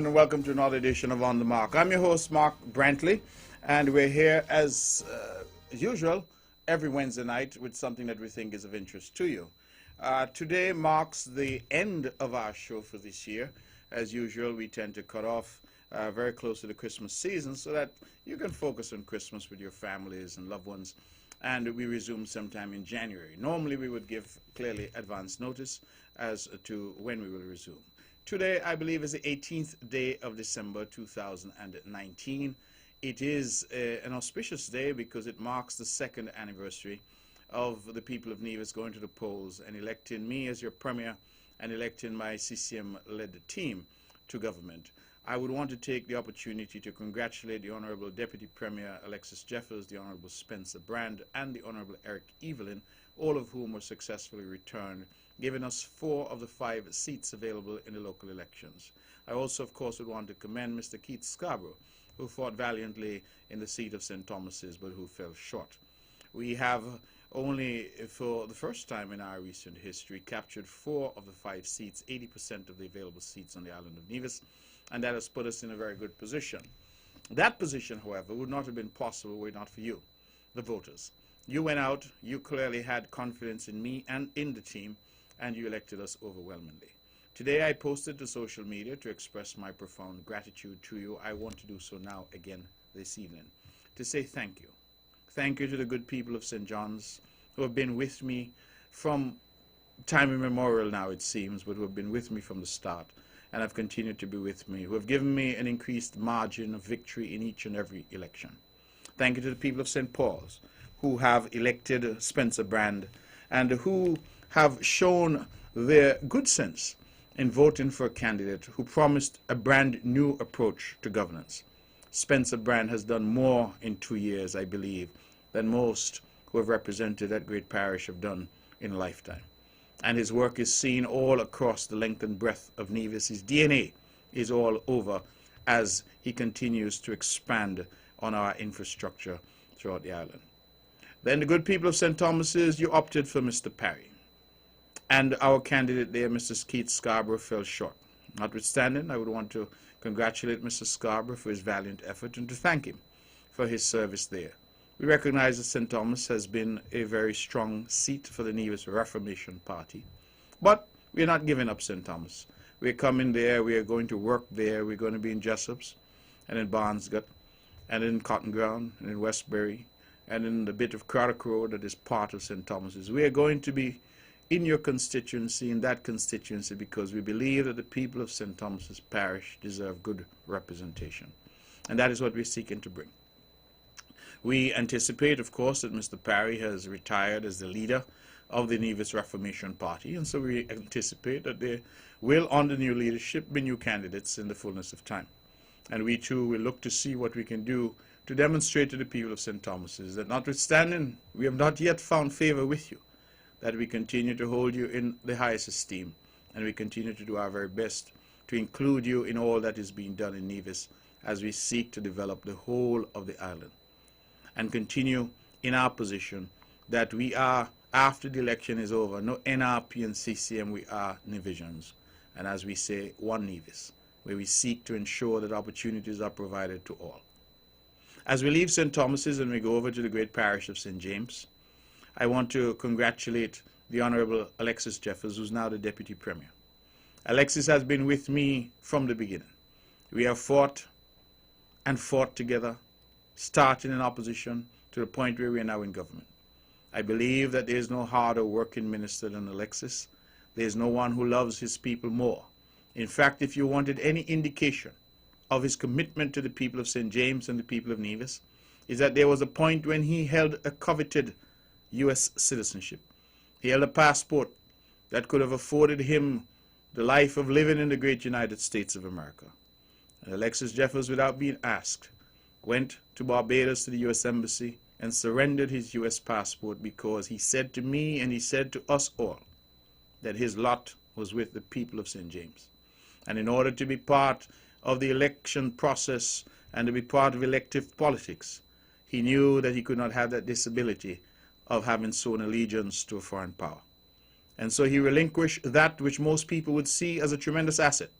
and welcome to another edition of On the Mark. I'm your host, Mark Brantley, and we're here as usual every Wednesday night with something that we think is of interest to you. Today marks the end of our show for this year. As usual, we tend to cut off very close to the Christmas season so that you can focus on Christmas with your families and loved ones, and we resume sometime in January. Normally, we would give clearly advance notice as to when we will resume. Today, I believe, is the 18th day of December 2019. It is an auspicious day because it marks the second anniversary of the people of Nevis going to the polls and electing me as your premier and electing my CCM-led team to government. I would want to take the opportunity to congratulate the Honorable Deputy Premier Alexis Jeffers, the Honorable Spencer Brand, and the Honorable Eric Evelyn, all of whom were successfully returned, giving us 4 of the 5 seats available in the local elections. I also, of course, would want to commend Mr. Keith Scarborough, who fought valiantly in the seat of St. Thomas's, but who fell short. We have only, for the first time in our recent history, captured 4 of the 5 seats, 80% of the available seats on the island of Nevis, and that has put us in a very good position. That position, however, would not have been possible were it not for you, the voters. You went out, you clearly had confidence in me and in the team, and you elected us overwhelmingly. Today I posted to social media to express my profound gratitude to you. I want to do so now again this evening, to say thank you. Thank you to the good people of St. John's who have been with me from time immemorial now, it seems, but who have been with me from the start and have continued to be with me, who have given me an increased margin of victory in each and every election. Thank you to the people of St. Paul's who have elected Spencer Brand and who have shown their good sense in voting for a candidate who promised a brand new approach to governance. Spencer Brand has done more in 2 years, I believe, than most who have represented that great parish have done in a lifetime. And his work is seen all across the length and breadth of Nevis. His DNA is all over as he continues to expand on our infrastructure throughout the island. Then the good people of St. Thomas's, you opted for Mr. Parry. And our candidate there, Mr. Keith Scarborough, fell short. Notwithstanding, I would want to congratulate Mr. Scarborough for his valiant effort and to thank him for his service there. We recognize that St. Thomas has been a very strong seat for the Nevis Reformation Party. But we're not giving up St. Thomas. We're coming there, we are going to work there, we're going to be in Jessops and in Barnesgut and in Cotton Ground and in Westbury and in the bit of Craddock Road that is part of St. Thomas's. We are going to be in your constituency, in that constituency, because we believe that the people of St. Thomas's Parish deserve good representation. And that is what we're seeking to bring. We anticipate, of course, that Mr. Parry has retired as the leader of the Nevis Reformation Party, and so we anticipate that there will, under new leadership, be new candidates in the fullness of time. And we, too, will look to see what we can do to demonstrate to the people of St. Thomas's that notwithstanding we have not yet found favor with you, that we continue to hold you in the highest esteem, and we continue to do our very best to include you in all that is being done in Nevis as we seek to develop the whole of the island, and continue in our position that we are, after the election is over, no NRP and CCM, we are Nevisians, and as we say, one Nevis, where we seek to ensure that opportunities are provided to all. As we leave St. Thomas's and we go over to the great parish of St. James, I want to congratulate the Honorable Alexis Jeffers, who's now the Deputy Premier. Alexis has been with me from the beginning. We have fought and fought together, starting in opposition to the point where we are now in government. I believe that there is no harder working minister than Alexis. There is no one who loves his people more. In fact, if you wanted any indication of his commitment to the people of St. James and the people of Nevis, is that there was a point when he held a coveted U.S. citizenship. He held a passport that could have afforded him the life of living in the great United States of America. And Alexis Jeffers, without being asked, went to Barbados to the U.S. Embassy and surrendered his U.S. passport because he said to me and he said to us all that his lot was with the people of St. James. And in order to be part of the election process and to be part of elective politics, he knew that he could not have that disability of having sworn allegiance to a foreign power. And so he relinquished that which most people would see as a tremendous asset.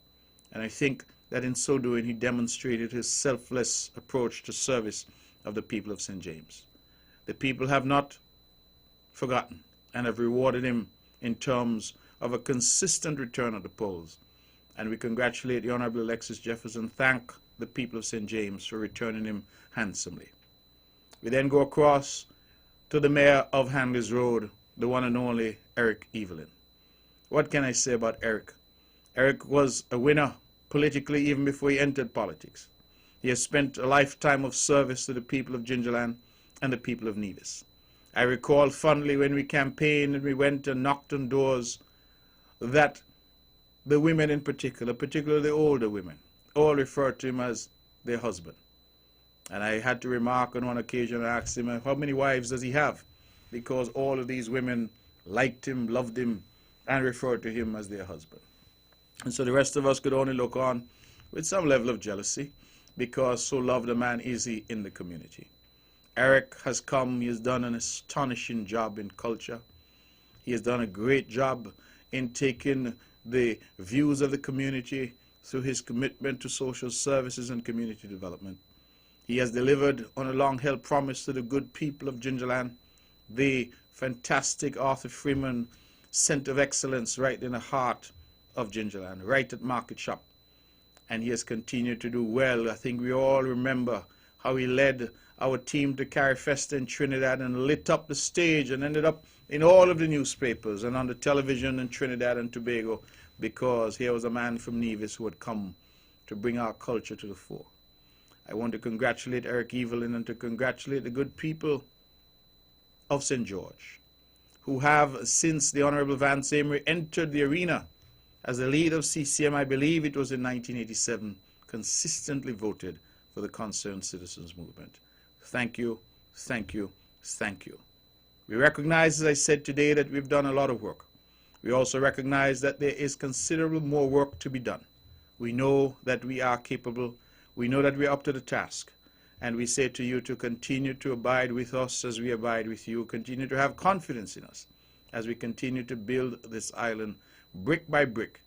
And I think that in so doing he demonstrated his selfless approach to service of the people of St. James. The people have not forgotten and have rewarded him in terms of a consistent return at the polls. And we congratulate the Honorable Alexis Jefferson, thank the people of St. James for returning him handsomely. We then go across to the mayor of Hanley's Road, the one and only Eric Evelyn. What can I say about Eric? Eric was a winner politically even before he entered politics. He has spent a lifetime of service to the people of Gingerland and the people of Nevis. I recall fondly when we campaigned and we went and knocked on doors that the women in particular, particularly the older women, all referred to him as their husband. And I had to remark on one occasion, I asked him, how many wives does he have? Because all of these women liked him, loved him, and referred to him as their husband. And so the rest of us could only look on with some level of jealousy, because so loved a man is he in the community. Eric has come, he has done an astonishing job in culture. He has done a great job in taking the views of the community through his commitment to social services and community development. He has delivered on a long-held promise to the good people of Gingerland, the fantastic Arthur Freeman Center of Excellence right in the heart of Gingerland, right at Market Shop. And he has continued to do well. I think we all remember how he led our team to Carifesta in Trinidad and lit up the stage and ended up in all of the newspapers and on the television in Trinidad and Tobago, because here was a man from Nevis who had come to bring our culture to the fore. I want to congratulate Eric Evelyn and to congratulate the good people of St. George, who have, since the Honorable Vance Amory entered the arena as the leader of CCM, I believe it was in 1987, consistently voted for the Concerned Citizens Movement. Thank you, thank you, thank you. We recognize, as I said today, that we've done a lot of work. We also recognize that there is considerable more work to be done. We know that we are capable. We know that we are up to the task. And we say to you to continue to abide with us as we abide with you. Continue to have confidence in us as we continue to build this island brick by brick,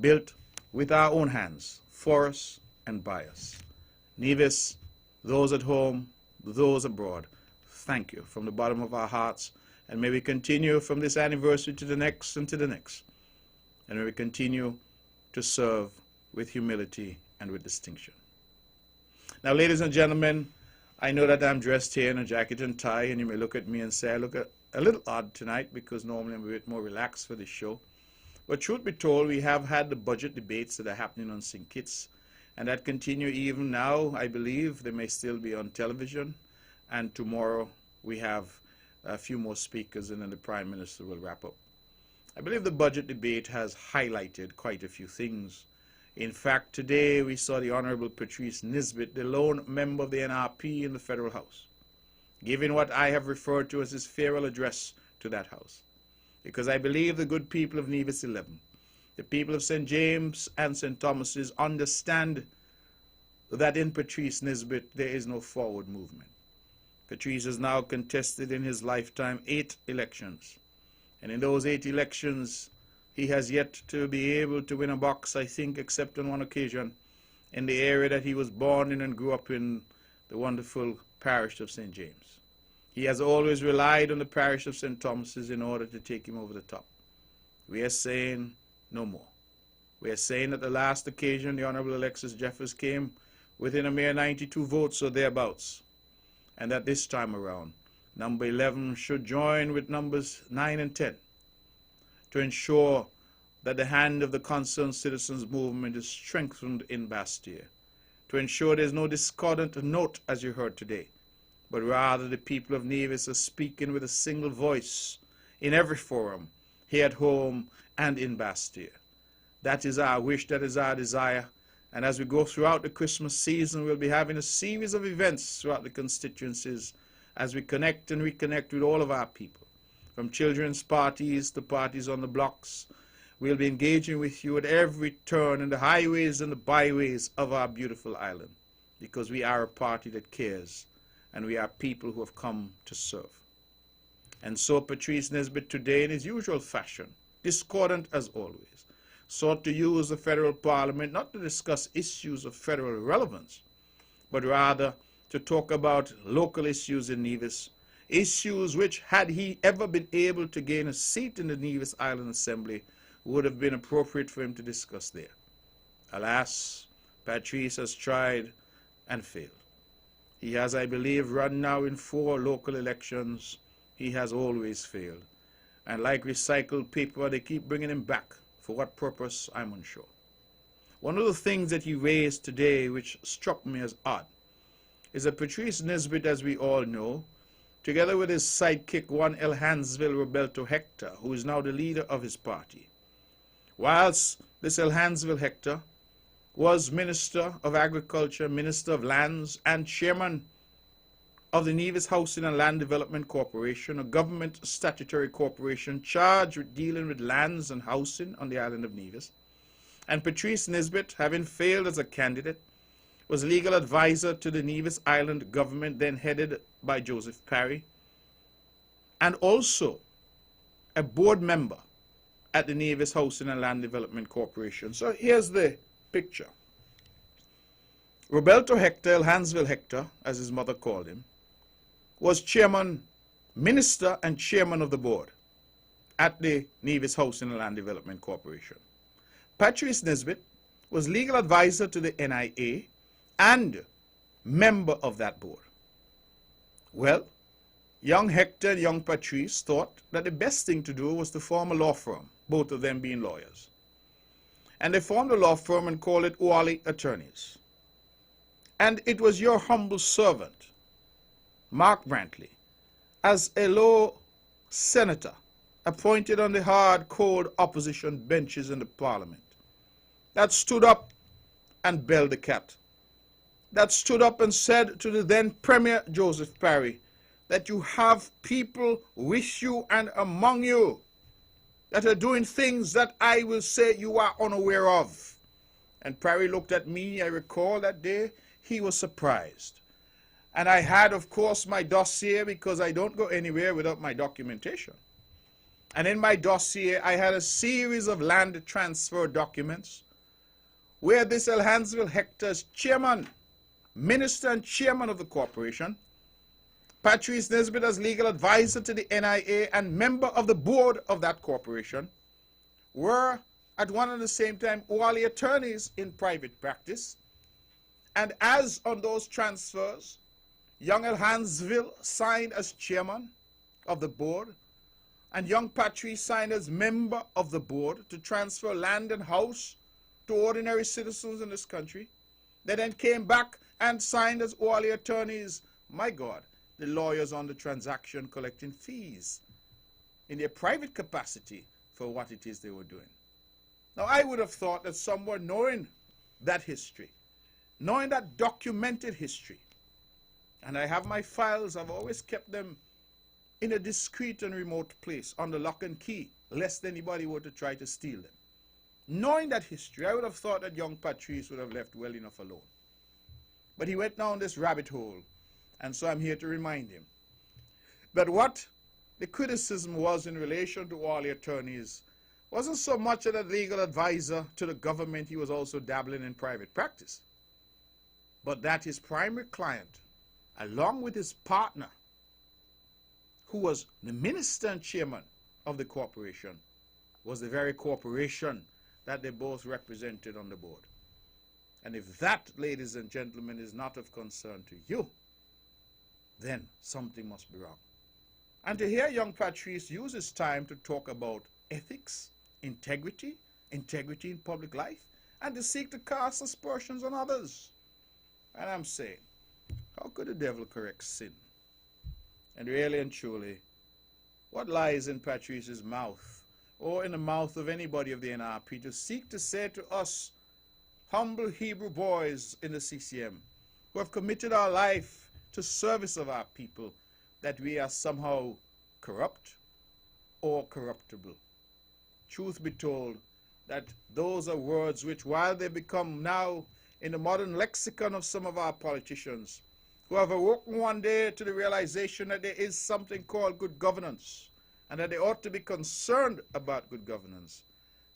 built with our own hands, for us and by us. Nevis, those at home, those abroad, thank you from the bottom of our hearts. And may we continue from this anniversary to the next and to the next. And may we continue to serve with humility and with distinction. Now, ladies and gentlemen, I know that I'm dressed here in a jacket and tie, and you may look at me and say I look a little odd tonight because normally I'm a bit more relaxed for this show. But truth be told, we have had the budget debates that are happening on St. Kitts, and that continue even now. I believe they may still be on television, and tomorrow we have a few more speakers, and then the Prime Minister will wrap up. I believe the budget debate has highlighted quite a few things. In fact, today we saw the Honorable Patrice Nisbet, the lone member of the NRP in the Federal House, giving what I have referred to as his farewell address to that House. Because I believe the good people of Nevis 11, the people of St. James and St. Thomas's understand that in Patrice Nisbet there is no forward movement. Patrice has now contested in his lifetime 8 elections. And in those 8 elections, he has yet to be able to win a box, I think, except on one occasion, in the area that he was born in and grew up in, the wonderful parish of St. James. He has always relied on the parish of St. Thomas's in order to take him over the top. We are saying no more. We are saying that the last occasion the Honorable Alexis Jefferson came within a mere 92 votes or thereabouts, and that this time around, number 11 should join with numbers 9 and 10 to ensure that the hand of the Concerned Citizens Movement is strengthened in Bastia, to ensure there is no discordant note as you heard today, but rather the people of Nevis are speaking with a single voice in every forum, here at home and in Bastia. That is our wish, that is our desire. And as we go throughout the Christmas season, we'll be having a series of events throughout the constituencies as we connect and reconnect with all of our people. From children's parties to parties on the blocks, we'll be engaging with you at every turn in the highways and the byways of our beautiful island, because we are a party that cares, and we are people who have come to serve. And so Patrice Nisbet today, in his usual fashion, discordant as always, sought to use the federal parliament not to discuss issues of federal relevance, but rather to talk about local issues in Nevis, issues which, had he ever been able to gain a seat in the Nevis Island Assembly, would have been appropriate for him to discuss there. Alas, Patrice has tried and failed. He has, I believe, run now in 4 local elections. He has always failed. And like recycled paper, they keep bringing him back. For what purpose, I'm unsure. One of the things that he raised today, which struck me as odd, is that Patrice Nisbet, as we all know, together with his sidekick, one Elhansville Roberto Hector, who is now the leader of his party, whilst this Elhansville Hector was Minister of Agriculture, Minister of Lands, and Chairman of the Nevis Housing and Land Development Corporation, a government statutory corporation charged with dealing with lands and housing on the island of Nevis. And Patrice Nisbet, having failed as a candidate, was legal advisor to the Nevis Island government, then headed by Joseph Parry, and also a board member at the Nevis Housing and Land Development Corporation. So here's the picture. Roberto Hector, Elhansville Hector, as his mother called him, was chairman, minister, and chairman of the board at the Nevis Housing and Land Development Corporation. Patrice Nisbet was legal advisor to the NIA and member of that board. Well, young Hector and young Patrice thought that the best thing to do was to form a law firm, both of them being lawyers. And they formed a law firm and called it Oali Attorneys. And it was your humble servant, Mark Brantley, as a law senator appointed on the hard, cold opposition benches in the parliament, that stood up and belled the cat, that stood up and said to the then Premier Joseph Parry that you have people with you and among you that are doing things that I will say you are unaware of. And Parry looked at me, I recall that day, he was surprised. And I had, of course, my dossier, because I don't go anywhere without my documentation. And in my dossier, I had a series of land transfer documents where this Elhansville Hector's chairman, minister and chairman of the corporation, Patrice Nisbet as legal advisor to the NIA and member of the board of that corporation, were at one and the same time Oali attorneys in private practice. And as on those transfers, young Elhansville signed as chairman of the board, and young Patrice signed as member of the board to transfer land and house to ordinary citizens in this country. They then came back and signed as Oali attorneys, my God, the lawyers on the transaction collecting fees in their private capacity for what it is they were doing. Now, I would have thought that someone knowing that history, knowing that documented history, and I have my files, I've always kept them in a discreet and remote place under lock and key, lest anybody were to try to steal them. Knowing that history, I would have thought that young Patrice would have left well enough alone. But he went down this rabbit hole, and so I'm here to remind him that what the criticism was in relation to all the attorneys wasn't so much that a legal advisor to the government, he was also dabbling in private practice, but that his primary client, along with his partner, who was the minister and chairman of the corporation, was the very corporation that they both represented on the board. And if that, ladies and gentlemen, is not of concern to you, then something must be wrong. And to hear young Patrice use his time to talk about ethics, integrity in public life, and to seek to cast aspersions on others. And I'm saying, how could the devil correct sin? And really and truly, what lies in Patrice's mouth, or in the mouth of anybody of the NRP, to seek to say to us, humble Hebrew boys in the CCM, who have committed our life to service of our people, that we are somehow corrupt or corruptible? Truth be told, that those are words which, while they become now in the modern lexicon of some of our politicians, who have awoken one day to the realization that there is something called good governance, and that they ought to be concerned about good governance,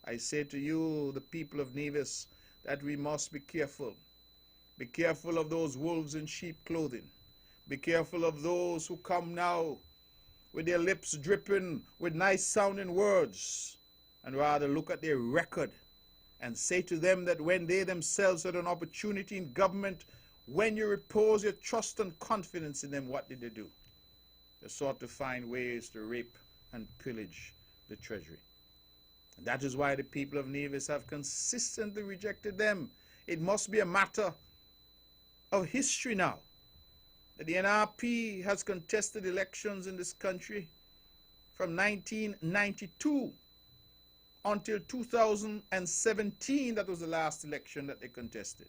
I say to you, the people of Nevis, that we must be careful. Be careful of those wolves in sheep clothing. Be careful of those who come now with their lips dripping with nice sounding words, and rather look at their record and say to them that when they themselves had an opportunity in government, when you repose your trust and confidence in them, what did they do? They sought to find ways to rape and pillage the treasury. And that is why the people of Nevis have consistently rejected them. It must be a matter of history now that the NRP has contested elections in this country from 1992 until 2017. That was the last election that they contested.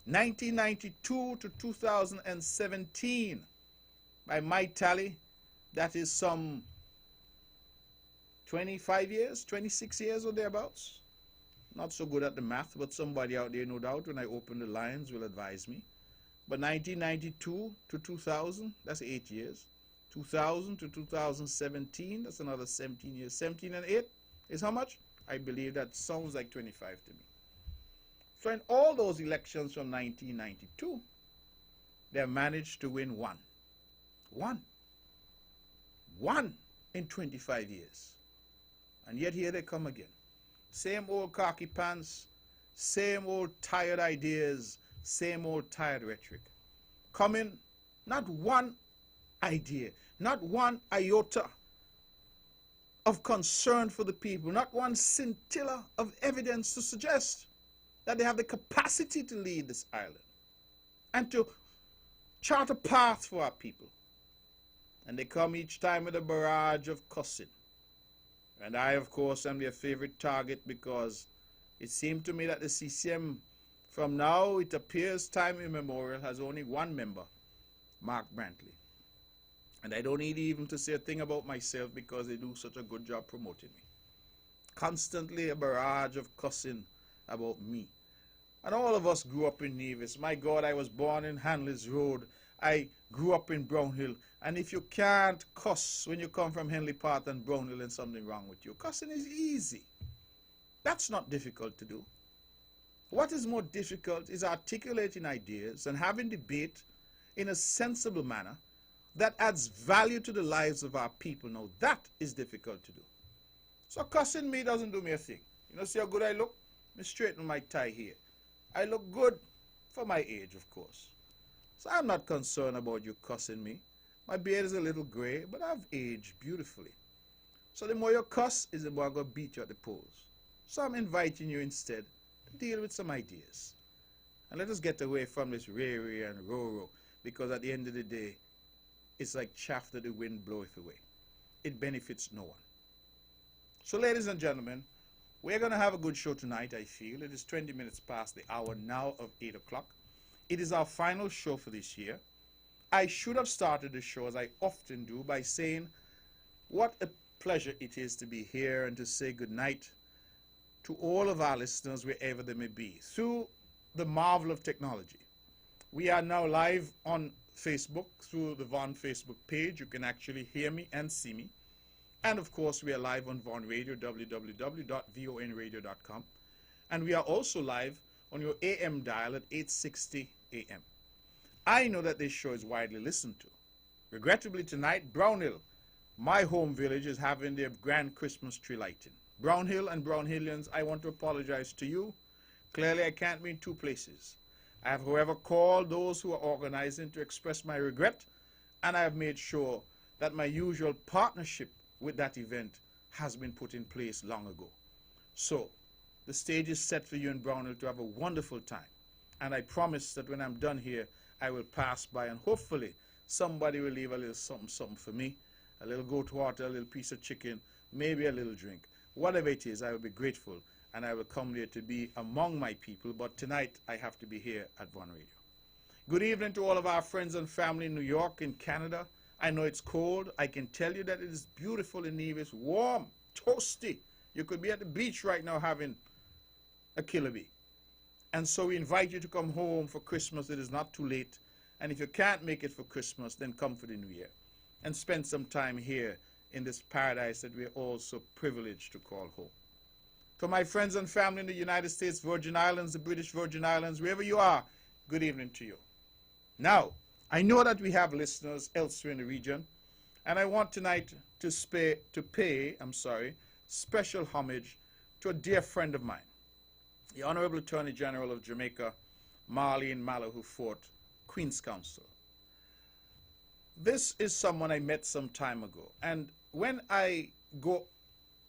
1992 to 2017, by my tally, that is some 25 years, 26 years or thereabouts. Not so good at the math, but somebody out there, no doubt, when I open the lines, will advise me. But 1992 to 2000, that's 8 years. 2000 to 2017, that's another 17 years. 17 and 8 is how much? I believe that sounds like 25 to me. So in all those elections from 1992, they have managed to win one. One in 25 years. And yet here they come again. Same old khaki pants, same old tired ideas, same old tired rhetoric. Coming, not one idea, not one iota of concern for the people, not one scintilla of evidence to suggest that they have the capacity to lead this island and to chart a path for our people. And they come each time with a barrage of cussing. And I, of course, am their favorite target because it seemed to me that the CCM, from now, it appears time immemorial, has only one member, Mark Brantley. And I don't need even to say a thing about myself because they do such a good job promoting me. Constantly a barrage of cussing about me. And all of us grew up in Nevis. My God, I was born in Hanley's Road. I grew up in Brownhill. And if you can't cuss when you come from Henley Park and Brownhill, then something wrong with you. Cussing is easy. That's not difficult to do. What is more difficult is articulating ideas and having debate in a sensible manner that adds value to the lives of our people. Now, that is difficult to do. So cussing me doesn't do me a thing. You know, see how good I look? Let me straighten my tie here. I look good for my age, of course. So I'm not concerned about you cussing me. My beard is a little gray, but I've aged beautifully. So the more you cuss is the more I'm going to beat you at the polls. So I'm inviting you instead to deal with some ideas. And let us get away from this ray and ro-ro, because at the end of the day, it's like chaff that the wind bloweth away. It benefits no one. So ladies and gentlemen, we're going to have a good show tonight, I feel. It is 20 minutes past the hour now of 8 o'clock. It is our final show for this year. I should have started the show, as I often do, by saying what a pleasure it is to be here and to say good night to all of our listeners wherever they may be through the marvel of technology. We are now live on Facebook through the Vaughn Facebook page. You can actually hear me and see me. And of course, we are live on Vaughn Radio, www.vonradio.com. And we are also live on your AM dial at 860 AM. I know that this show is widely listened to. Regrettably tonight, Brownhill, my home village, is having their grand Christmas tree lighting. Brownhill and Brownhillians, I want to apologize to you. Clearly, I can't be in two places. I have, however, called those who are organizing to express my regret, and I have made sure that my usual partnership with that event has been put in place long ago. So, the stage is set for you in Brownhill to have a wonderful time. And I promise that when I'm done here, I will pass by and hopefully somebody will leave a little something for me, a little goat water, a little piece of chicken, maybe a little drink. Whatever it is, I will be grateful, and I will come there to be among my people. But tonight, I have to be here at Vaughn Radio. Good evening to all of our friends and family in New York and Canada. I know it's cold. I can tell you that it is beautiful in Nevis, warm, toasty. You could be at the beach right now having a killer bee. And so we invite you to come home for Christmas. It is not too late. And if you can't make it for Christmas, then come for the New Year and spend some time here in this paradise that we're all so privileged to call home. To my friends and family in the United States, Virgin Islands, the British Virgin Islands, wherever you are, good evening to you. Now, I know that we have listeners elsewhere in the region, and I want tonight to pay special homage to a dear friend of mine, the Honorable Attorney General of Jamaica, Marlene Mallow, who fought Queen's Counsel. This is someone I met some time ago, and when I go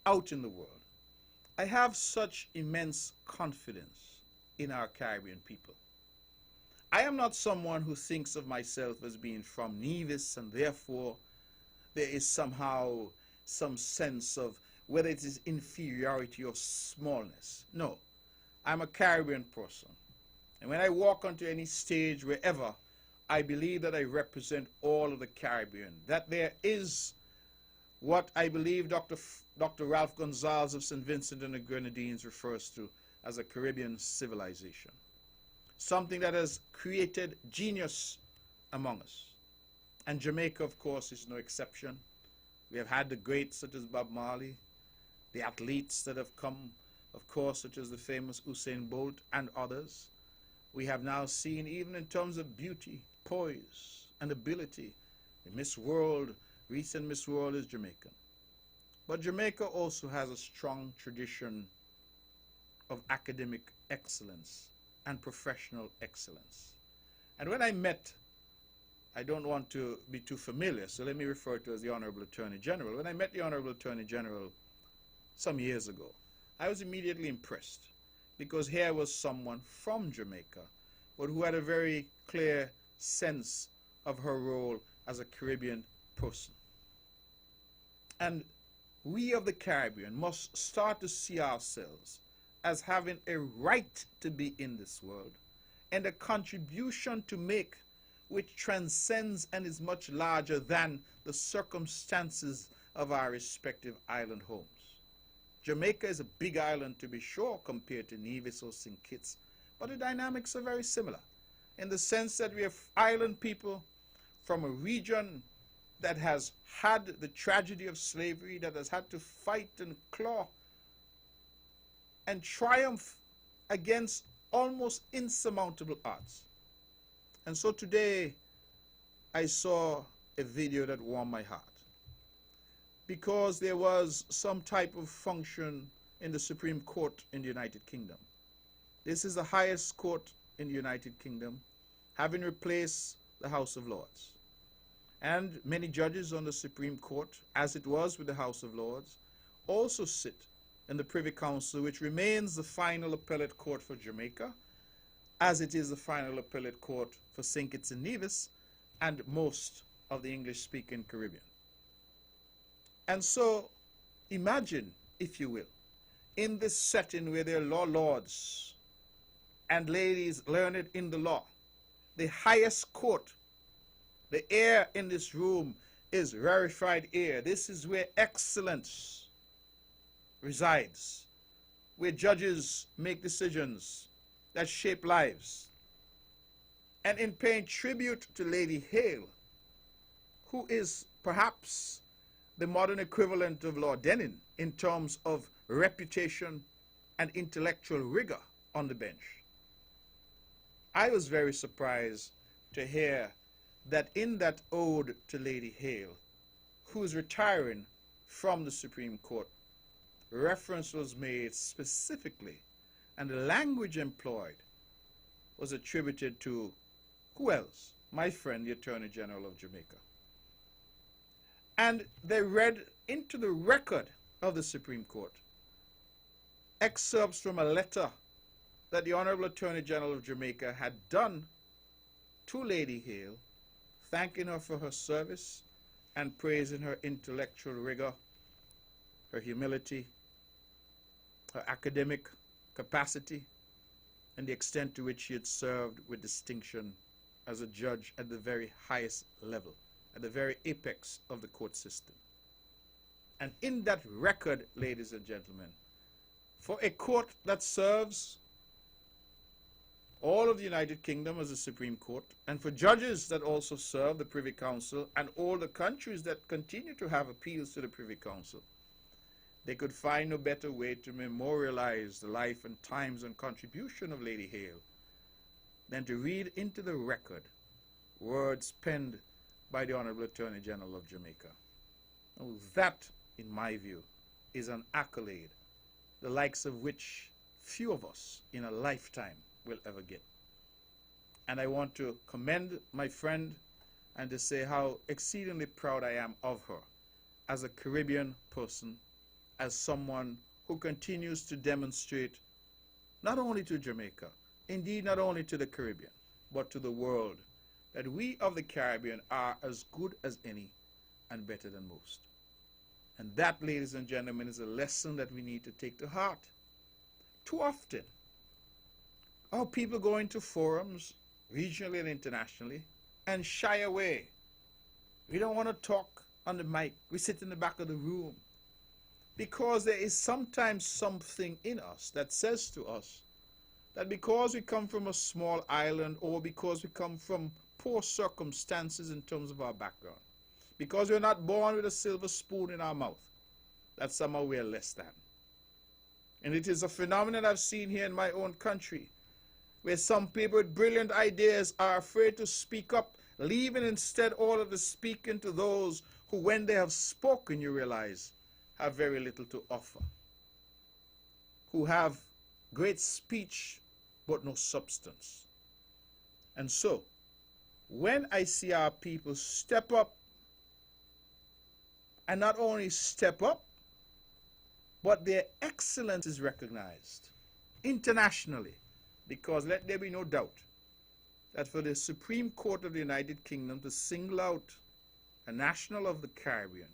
out in the world, I have such immense confidence in our Caribbean people. I am not someone who thinks of myself as being from Nevis, and therefore there is somehow some sense of whether it is inferiority or smallness. No, I'm a Caribbean person. And when I walk onto any stage, wherever, I believe that I represent all of the Caribbean, that there is what I believe Dr. Ralph Gonzalez of St. Vincent and the Grenadines refers to as a Caribbean civilization. Something that has created genius among us. And Jamaica, of course, is no exception. We have had the greats such as Bob Marley, the athletes that have come, of course, such as the famous Usain Bolt and others. We have now seen, even in terms of beauty, poise, and ability, the Miss World, recent Miss World is Jamaican. But Jamaica also has a strong tradition of academic excellence and professional excellence. And when I met, I don't want to be too familiar, so let me refer to as the Honorable Attorney General. When I met the Honorable Attorney General some years ago, I was immediately impressed because here was someone from Jamaica, but who had a very clear sense of her role as a Caribbean person. And we of the Caribbean must start to see ourselves as having a right to be in this world and a contribution to make which transcends and is much larger than the circumstances of our respective island homes. Jamaica is a big island, to be sure, compared to Nevis or St. Kitts, but the dynamics are very similar in the sense that we have island people from a region that has had the tragedy of slavery, that has had to fight and claw and triumph against almost insurmountable odds. And so today I saw a video that warmed my heart because there was some type of function in the Supreme Court in the United Kingdom. This is the highest court in the United Kingdom, having replaced the House of Lords. And many judges on the Supreme Court, as it was with the House of Lords, also sit in the Privy Council, which remains the final appellate court for Jamaica, as it is the final appellate court for St. Kitts and Nevis and most of the English-speaking Caribbean. And so imagine, if you will, in this setting where there are law lords and ladies learned in the law, the highest court, the air in this room is rarefied air. This is where excellence resides, where judges make decisions that shape lives. And in paying tribute to Lady Hale, who is perhaps the modern equivalent of Lord Denning in terms of reputation and intellectual rigor on the bench, I was very surprised to hear that in that ode to Lady Hale, who is retiring from the Supreme Court, reference was made specifically, and the language employed was attributed to who else? My friend, the Attorney General of Jamaica. And they read into the record of the Supreme Court excerpts from a letter that the Honorable Attorney General of Jamaica had done to Lady Hale, thanking her for her service and praising her intellectual rigor, her humility, her academic capacity, and the extent to which she had served with distinction as a judge at the very highest level, at the very apex of the court system. And in that record, ladies and gentlemen, for a court that serves all of the United Kingdom as the Supreme Court, and for judges that also serve the Privy Council and all the countries that continue to have appeals to the Privy Council, they could find no better way to memorialize the life and times and contribution of Lady Hale than to read into the record words penned by the Honorable Attorney General of Jamaica. Now, that, in my view, is an accolade, the likes of which few of us in a lifetime will ever get. And I want to commend my friend and to say how exceedingly proud I am of her as a Caribbean person, as someone who continues to demonstrate not only to Jamaica, indeed not only to the Caribbean, but to the world, that we of the Caribbean are as good as any and better than most. And that, ladies and gentlemen, is a lesson that we need to take to heart. Too often, our people go into forums, regionally and internationally, and shy away. We don't want to talk on the mic. We sit in the back of the room. Because there is sometimes something in us that says to us that because we come from a small island, or because we come from poor circumstances in terms of our background, because we're not born with a silver spoon in our mouth, that somehow we are less than. And it is a phenomenon I've seen here in my own country, where some people with brilliant ideas are afraid to speak up, leaving instead all of the speaking to those who, when they have spoken, you realize, have very little to offer, who have great speech but no substance. And so, when I see our people step up, and not only step up, but their excellence is recognized internationally, because let there be no doubt that for the Supreme Court of the United Kingdom to single out a national of the Caribbean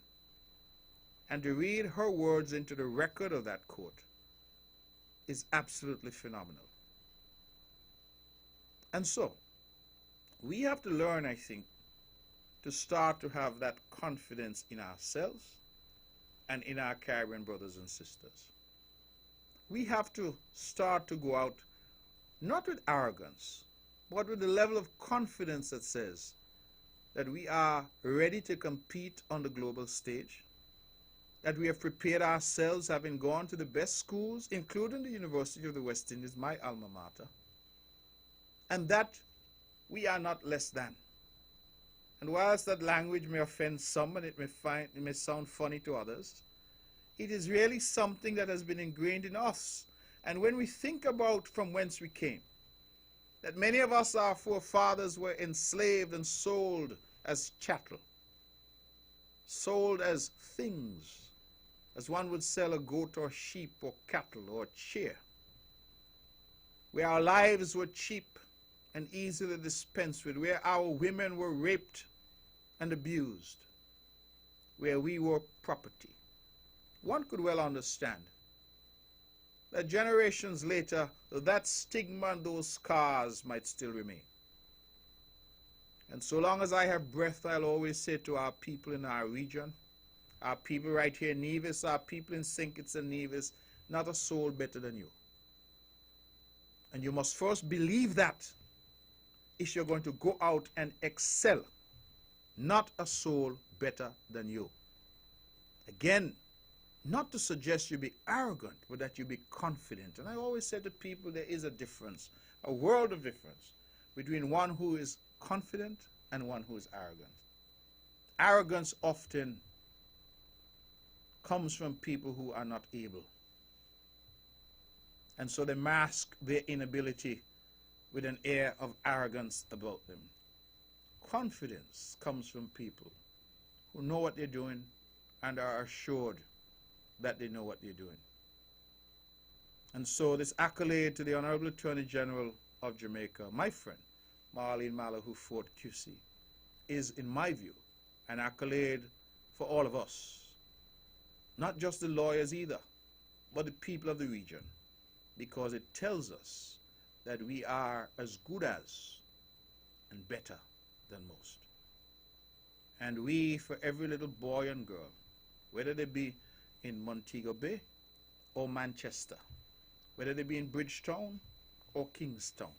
and to read her words into the record of that court is absolutely phenomenal. And so, we have to learn, I think, to start to have that confidence in ourselves and in our Caribbean brothers and sisters. We have to start to go out not with arrogance, but with the level of confidence that says that we are ready to compete on the global stage, that we have prepared ourselves, having gone to the best schools, including the University of the West Indies, my alma mater, and that we are not less than. And whilst that language may offend some and it may sound funny to others, it is really something that has been ingrained in us. And when we think about from whence we came, that many of us, our forefathers, were enslaved and sold as chattel, sold as things, as one would sell a goat or sheep or cattle or a chair, where our lives were cheap and easily dispensed with, where our women were raped and abused, where we were property. One could well understand that generations later, that stigma and those scars might still remain. And so long as I have breath, I'll always say to our people in our region, our people right here in Nevis, our people in St. Kitts and Nevis, not a soul better than you. And you must first believe that if you're going to go out and excel. Not a soul better than you. Again, not to suggest you be arrogant, but that you be confident. And I always say to people, there is a difference, a world of difference, between one who is confident and one who is arrogant. Arrogance often comes from people who are not able. And so they mask their inability with an air of arrogance about them. Confidence comes from people who know what they're doing and are assured that they know what they're doing. And so this accolade to the Honorable Attorney General of Jamaica, my friend, Marlene Malahoo Fort QC, is, in my view, an accolade for all of us. Not just the lawyers either, but the people of the region, because it tells us that we are as good as and better than most. And we, for every little boy and girl, whether they be in Montego Bay or Manchester, whether they be in Bridgetown or Kingstown,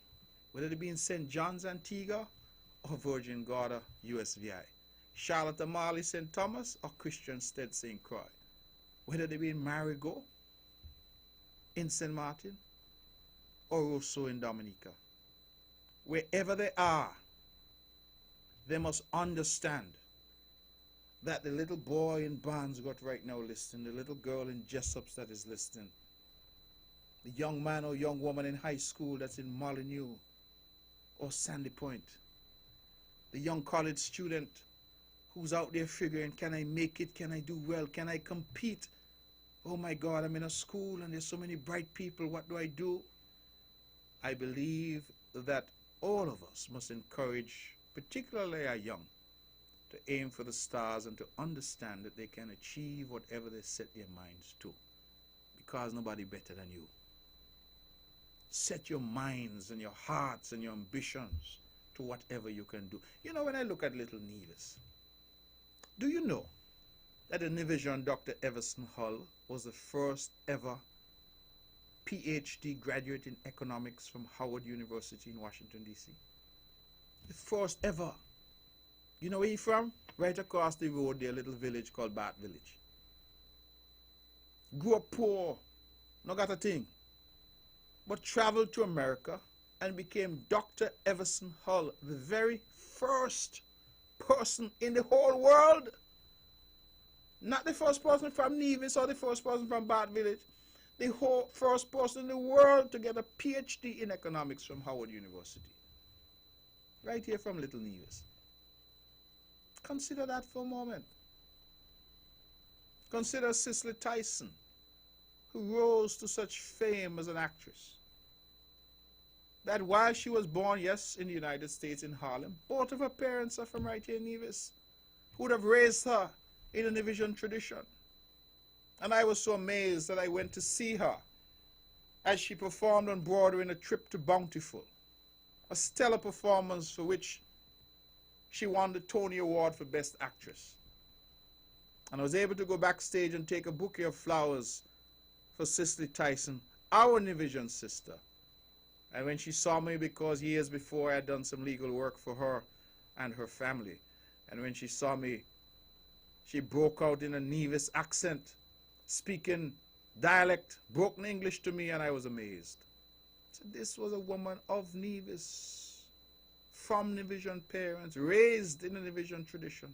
whether they be in St. John's, Antigua, or Virgin Gorda, USVI, Charlotte Amalie, St. Thomas, or Christian Stead, St. Croix, whether they be in Marigot, in St. Martin, or Roseau in Dominica. Wherever they are, they must understand that the little boy in Barnesgot right now listening, the little girl in Jessops that is listening, the young man or young woman in high school that's in Molyneux or Sandy Point, the young college student who's out there figuring, can I make it? Can I do well? Can I compete? Oh my God, I'm in a school and there's so many bright people. What do I do? I believe that all of us must encourage, particularly our young, to aim for the stars and to understand that they can achieve whatever they set their minds to, because nobody better than you. Set your minds and your hearts and your ambitions to whatever you can do. You know, when I look at little Nevis, do you know that the Nivision Dr. Everson Hull was the first ever PhD graduate in economics from Howard University in Washington, D.C.? The first ever. You know where he's from? Right across the road there, a little village called Bath Village. Grew up poor, no got a thing, but traveled to America and became Dr. Everson Hull, the very first person in the whole world. Not the first person from Nevis or the first person from Bath Village. The whole first person in the world to get a PhD in economics from Howard University. Right here from Little Nevis. Consider that for a moment. Consider Cicely Tyson, who rose to such fame as an actress, that while she was born, yes, in the United States, in Harlem, both of her parents are from right here in Nevis, who would have raised her in a Nevisian tradition. And I was so amazed that I went to see her as she performed on Broadway in A Trip to Bountiful, a stellar performance for which she won the Tony Award for Best Actress. And I was able to go backstage and take a bouquet of flowers for Cicely Tyson, our Nevisian sister. And when she saw me, because years before I had done some legal work for her and her family, and when she saw me, she broke out in a Nevis accent, speaking dialect, broken English to me, and I was amazed. So this was a woman of Nevis, from Nevisian parents, raised in a Nevisian tradition.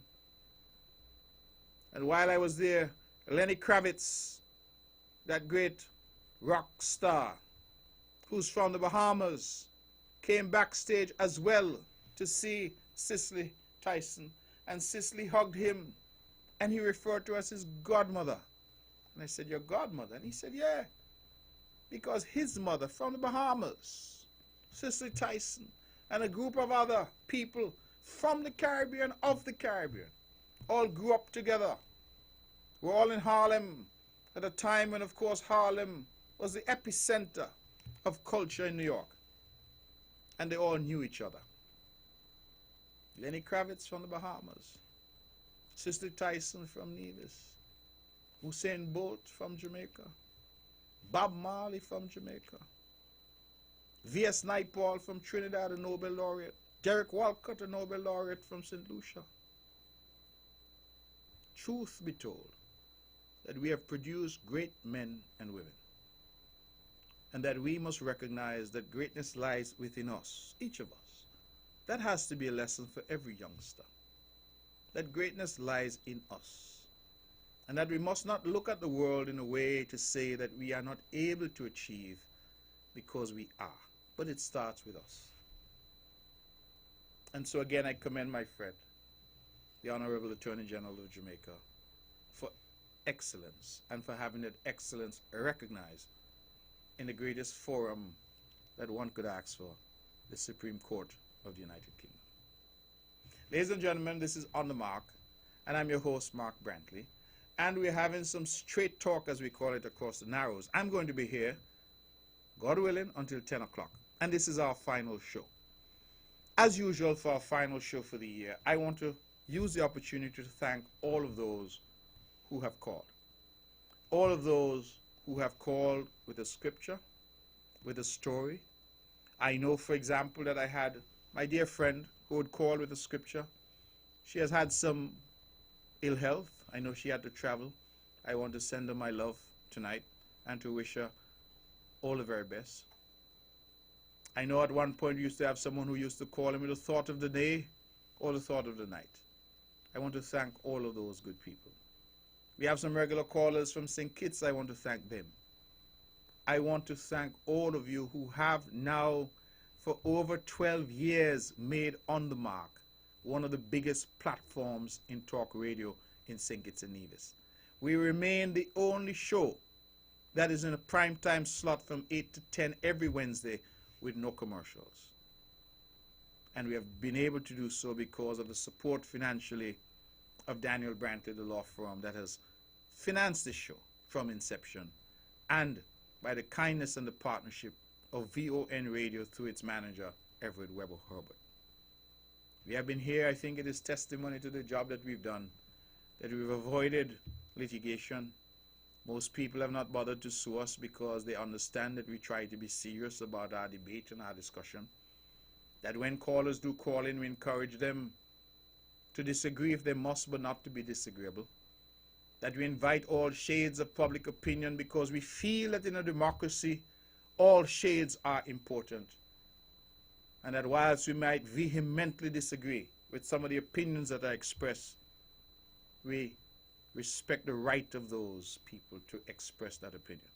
And while I was there, Lenny Kravitz, that great rock star, who's from the Bahamas, came backstage as well to see Cicely Tyson. And Cicely hugged him, and he referred to her as his godmother. And I said, your godmother? And he said, yeah, because his mother from the Bahamas, Cicely Tyson, and a group of other people from the Caribbean, of the Caribbean, all grew up together. We're all in Harlem at a time when, of course, Harlem was the epicenter of culture in New York. And they all knew each other. Lenny Kravitz from the Bahamas, Cicely Tyson from Nevis, Usain Bolt from Jamaica, Bob Marley from Jamaica, V.S. Naipaul from Trinidad, a Nobel laureate, Derek Walcott, a Nobel laureate from St. Lucia. Truth be told, that we have produced great men and women, and that we must recognize that greatness lies within us, each of us. That has to be a lesson for every youngster, that greatness lies in us, and that we must not look at the world in a way to say that we are not able to achieve, because we are, but it starts with us. And so again, I commend my friend, the Honorable Attorney General of Jamaica, for excellence and for having that excellence recognized in the greatest forum that one could ask for, the Supreme Court of the United Kingdom. Ladies and gentlemen, this is On the Mark, and I'm your host, Mark Brantley, and we're having some straight talk, as we call it, across the Narrows. I'm going to be here, God willing, until 10 o'clock, and this is our final show. As usual, for our final show for the year, I want to use the opportunity to thank all of those who have called. All of those who have called with a scripture, with a story. I know, for example, that I had my dear friend who would call with a scripture. She has had some ill health. I know she had to travel I want to send her my love tonight and to wish her all the very best. I know at one point we used to have someone who used to call him with the thought of the day or the thought of the night. I want to thank all of those good people. We have some regular callers from St. Kitts. I want to thank them. I want to thank all of you who have now, for over 12 years, made On The Mark one of the biggest platforms in talk radio in St. Kitts and Nevis. We remain the only show that is in a prime time slot from 8 to 10 every Wednesday with no commercials. And we have been able to do so because of the support financially of Daniel Brantley, the law firm that has financed this show from inception, and by the kindness and the partnership of VON Radio through its manager, Everett Weber Herbert. We have been here, I think it is testimony to the job that we've done, that we've avoided litigation. Most people have not bothered to sue us because they understand that we try to be serious about our debate and our discussion. That when callers do call in, we encourage them to disagree if they must, but not to be disagreeable. That we invite all shades of public opinion because we feel that in a democracy, all shades are important. And that whilst we might vehemently disagree with some of the opinions that are expressed, we respect the right of those people to express that opinion.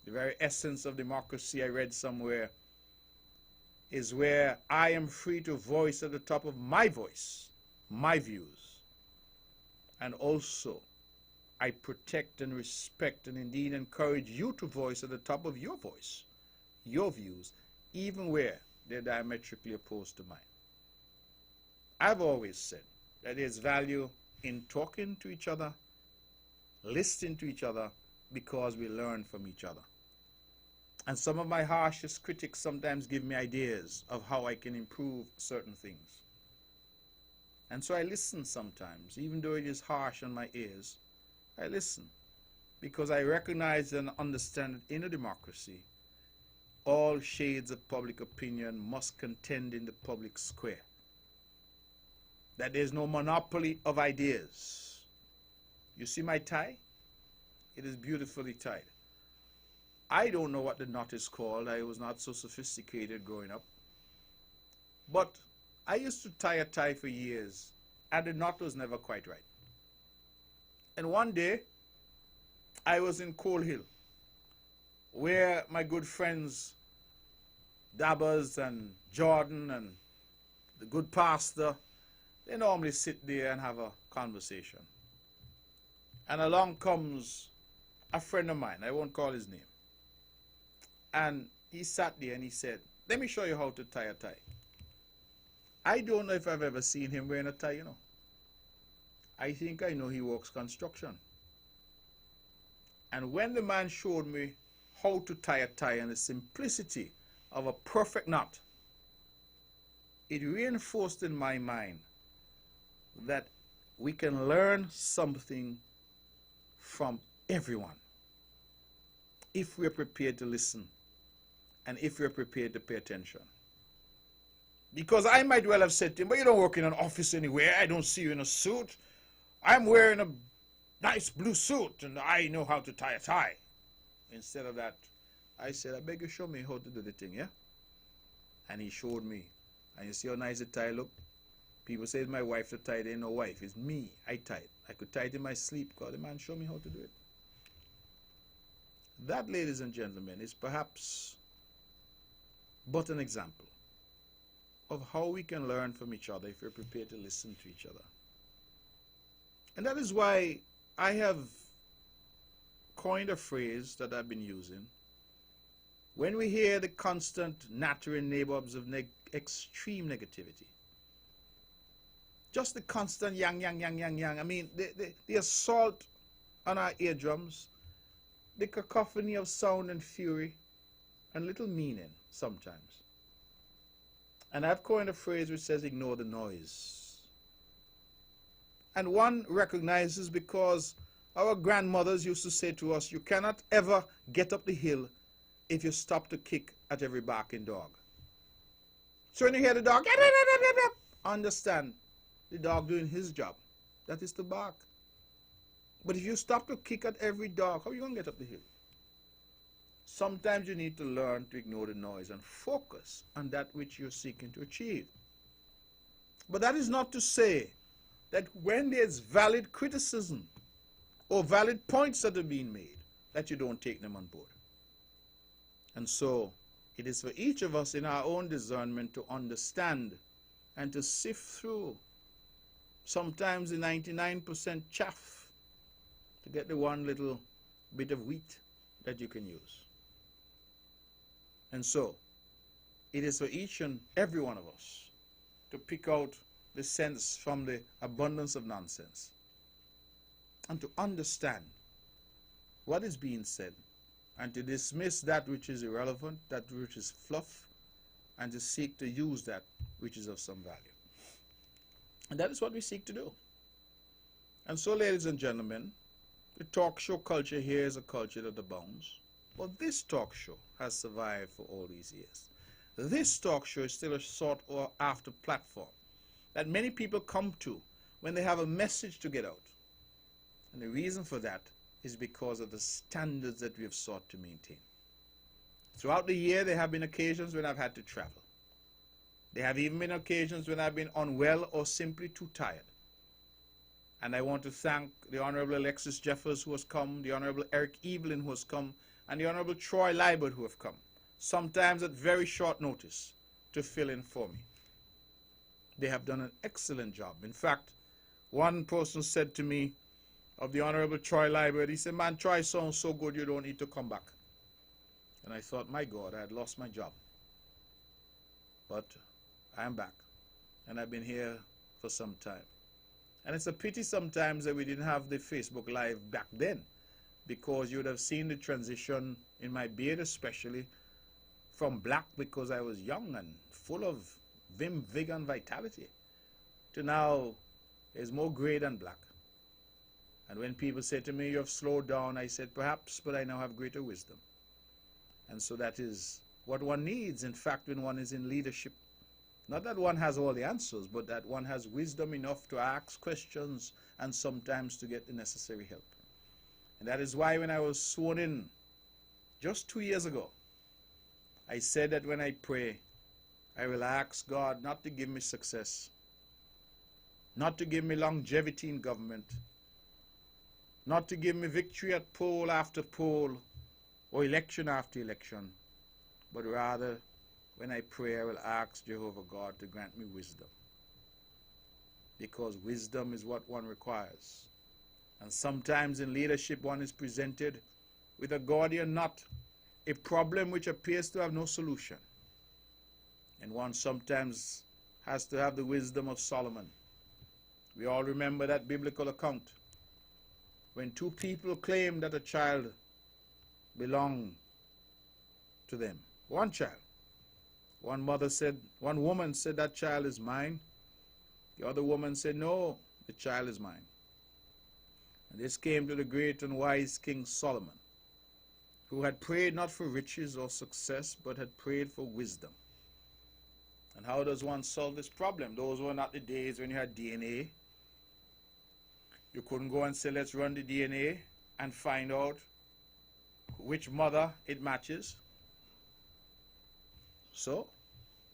The very essence of democracy, I read somewhere, is where I am free to voice at the top of my voice my views. And also, I protect and respect and indeed encourage you to voice at the top of your voice, your views, even where they're diametrically opposed to mine. I've always said that there's value in talking to each other, listening to each other, because we learn from each other. And some of my harshest critics sometimes give me ideas of how I can improve certain things. And so I listen sometimes, even though it is harsh on my ears, I listen, because I recognize and understand that in a democracy, all shades of public opinion must contend in the public square. That there's no monopoly of ideas. You see my tie? It is beautifully tied. I don't know what the knot is called. I was not so sophisticated growing up. But I used to tie a tie for years, and the knot was never quite right. And one day, I was in Coal Hill, where my good friends, Dabbers and Jordan and the good pastor, they normally sit there and have a conversation. And along comes a friend of mine, I won't call his name. And he sat there and he said, let me show you how to tie a tie. I don't know if I've ever seen him wearing a tie, you know. I think I know he works construction. And when the man showed me how to tie a tie and the simplicity of a perfect knot, it reinforced in my mind that we can learn something from everyone if we're prepared to listen and if we're prepared to pay attention. Because I might well have said to him, but you don't work in an office anywhere. I don't see you in a suit. I'm wearing a nice blue suit and I know how to tie a tie. Instead of that, I said, I beg you show me how to do the thing, yeah? And he showed me. And you see how nice the tie look? People say it's my wife to tie it. Ain't no wife. It's me. I tie it. I could tie it in my sleep because the man showed me how to do it. That, ladies and gentlemen, is perhaps but an example of how we can learn from each other if we're prepared to listen to each other. And that is why I have coined a phrase that I've been using. When we hear the constant nattering neighbors of extreme negativity, just the constant yang, yang, yang, yang, yang. I mean, the assault on our eardrums, the cacophony of sound and fury, and little meaning sometimes. And I've coined a phrase which says, ignore the noise. And one recognizes because our grandmothers used to say to us, you cannot ever get up the hill if you stop to kick at every barking dog. So when you hear the dog, understand the dog doing his job. That is to bark. But if you stop to kick at every dog, how are you going to get up the hill? Sometimes you need to learn to ignore the noise and focus on that which you're seeking to achieve. But that is not to say that when there's valid criticism or valid points that are being made, that you don't take them on board. And so it is for each of us in our own discernment to understand and to sift through sometimes the 99% chaff to get the one little bit of wheat that you can use. And so it is for each and every one of us to pick out the sense from the abundance of nonsense and to understand what is being said and to dismiss that which is irrelevant, that which is fluff, and to seek to use that which is of some value. And that is what we seek to do. And so, ladies and gentlemen, the talk show culture here is a culture that abounds. But this talk show has survived for all these years. This talk show is still a sought after platform that many people come to when they have a message to get out. And the reason for that is because of the standards that we have sought to maintain. Throughout the year, there have been occasions when I've had to travel. There have even been occasions when I've been unwell or simply too tired. And I want to thank the Honorable Alexis Jeffers who has come, the Honorable Eric Evelyn who has come, and the Honorable Troy Liebert who have come, sometimes at very short notice, to fill in for me. They have done an excellent job. In fact, one person said to me, of the Honorable Troy Liebert, he said, "Man, Troy sounds so good you don't need to come back." And I thought, my God, I had lost my job. But I am back, and I've been here for some time. And it's a pity sometimes that we didn't have the Facebook Live back then, because you would have seen the transition in my beard especially, from black because I was young and full of vim, vigor, and vitality, to now there's more gray than black. And when people say to me, "You have slowed down," I said, "Perhaps, but I now have greater wisdom." And so that is what one needs, in fact, when one is in leadership. Not that one has all the answers, but that one has wisdom enough to ask questions and sometimes to get the necessary help. And that is why when I was sworn in just 2 years ago, I said that when I pray, I will ask God not to give me success, not to give me longevity in government, not to give me victory at poll after poll or election after election, but rather, when I pray, I will ask Jehovah God to grant me wisdom. Because wisdom is what one requires. And sometimes in leadership, one is presented with a Gordian knot, a problem which appears to have no solution. And one sometimes has to have the wisdom of Solomon. We all remember that biblical account when two people claimed that a child belonged to them. One child. One woman said, "That child is mine." The other woman said, "No, the child is mine." And this came to the great and wise King Solomon, who had prayed not for riches or success, but had prayed for wisdom. And how does one solve this problem? Those were not the days when you had DNA. You couldn't go and say, "Let's run the DNA and find out which mother it matches." So,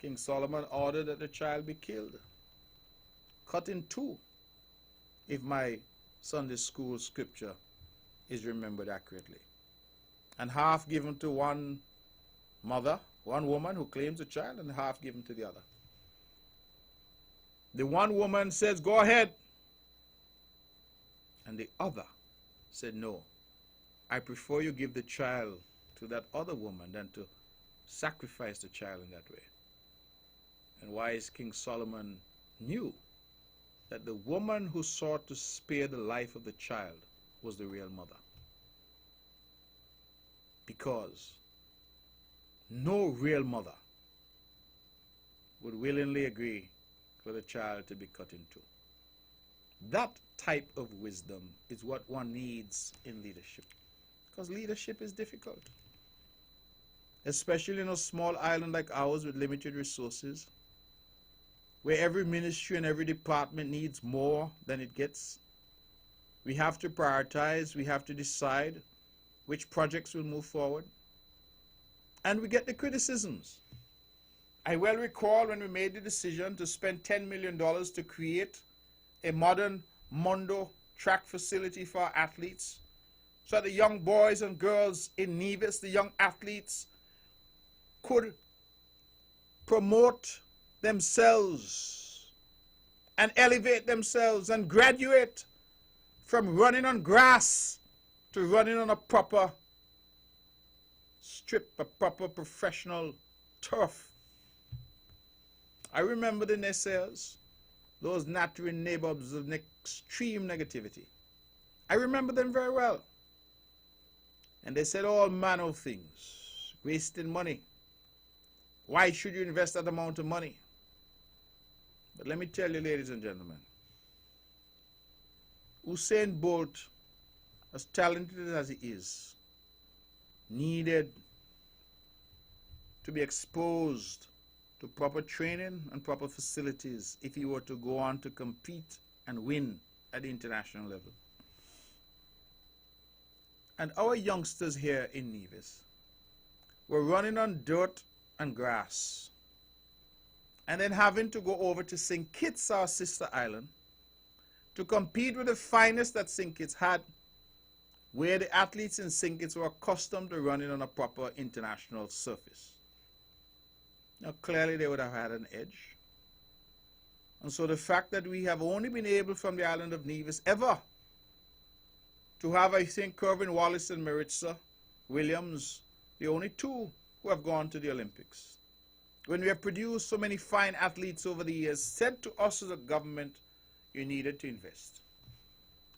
King Solomon ordered that the child be killed, cut in two, if my Sunday school scripture is remembered accurately, and half given to one mother, one woman who claims the child, and half given to the other. The one woman says, "Go ahead." And the other said, "No, I prefer you give the child to that other woman than to sacrifice the child in that way." And wise King Solomon knew that the woman who sought to spare the life of the child was the real mother. Because no real mother would willingly agree for the child to be cut in two. That type of wisdom is what one needs in leadership. Because leadership is difficult. Especially in a small island like ours with limited resources, where every ministry and every department needs more than it gets. We have to prioritize. We have to decide which projects will move forward. And we get the criticisms. I well recall when we made the decision to spend $10 million to create a modern Mondo track facility for our athletes, so that the young boys and girls in Nevis, the young athletes, could promote themselves and elevate themselves and graduate from running on grass to running on a proper strip, a proper professional turf. I remember the naysayers, those nattering neighbors of extreme negativity. I remember them very well. And they said all manner of things, wasting money. Why should you invest that amount of money? But let me tell you, ladies and gentlemen, Usain Bolt, as talented as he is, needed to be exposed to proper training and proper facilities if he were to go on to compete and win at the international level. And our youngsters here in Nevis were running on dirt and grass, and then having to go over to St. Kitts, our sister island, to compete with the finest that St. Kitts had, where the athletes in St. Kitts were accustomed to running on a proper international surface. Now, clearly they would have had an edge. And so the fact that we have only been able from the island of Nevis ever to have, I think, Kerwin Wallace and Maritza Williams, the only two who have gone to the Olympics. When we have produced so many fine athletes over the years, said to us as a government, you needed to invest.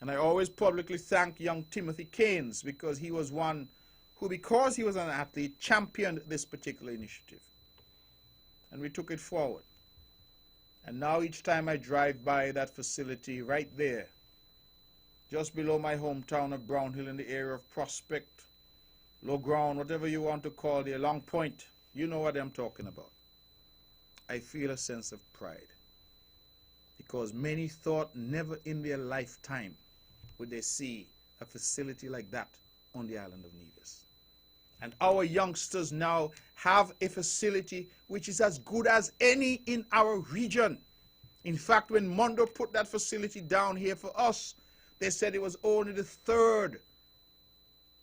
And I always publicly thank young Timothy Keynes, because he was one who, because he was an athlete, championed this particular initiative. And we took it forward. And now each time I drive by that facility right there, just below my hometown of Brownhill in the area of Prospect, Low Ground, whatever you want to call it, Long Point, you know what I'm talking about. I feel a sense of pride, because many thought never in their lifetime would they see a facility like that on the island of Nevis. And our youngsters now have a facility which is as good as any in our region. In fact, when Mondo put that facility down here for us, they said it was only the third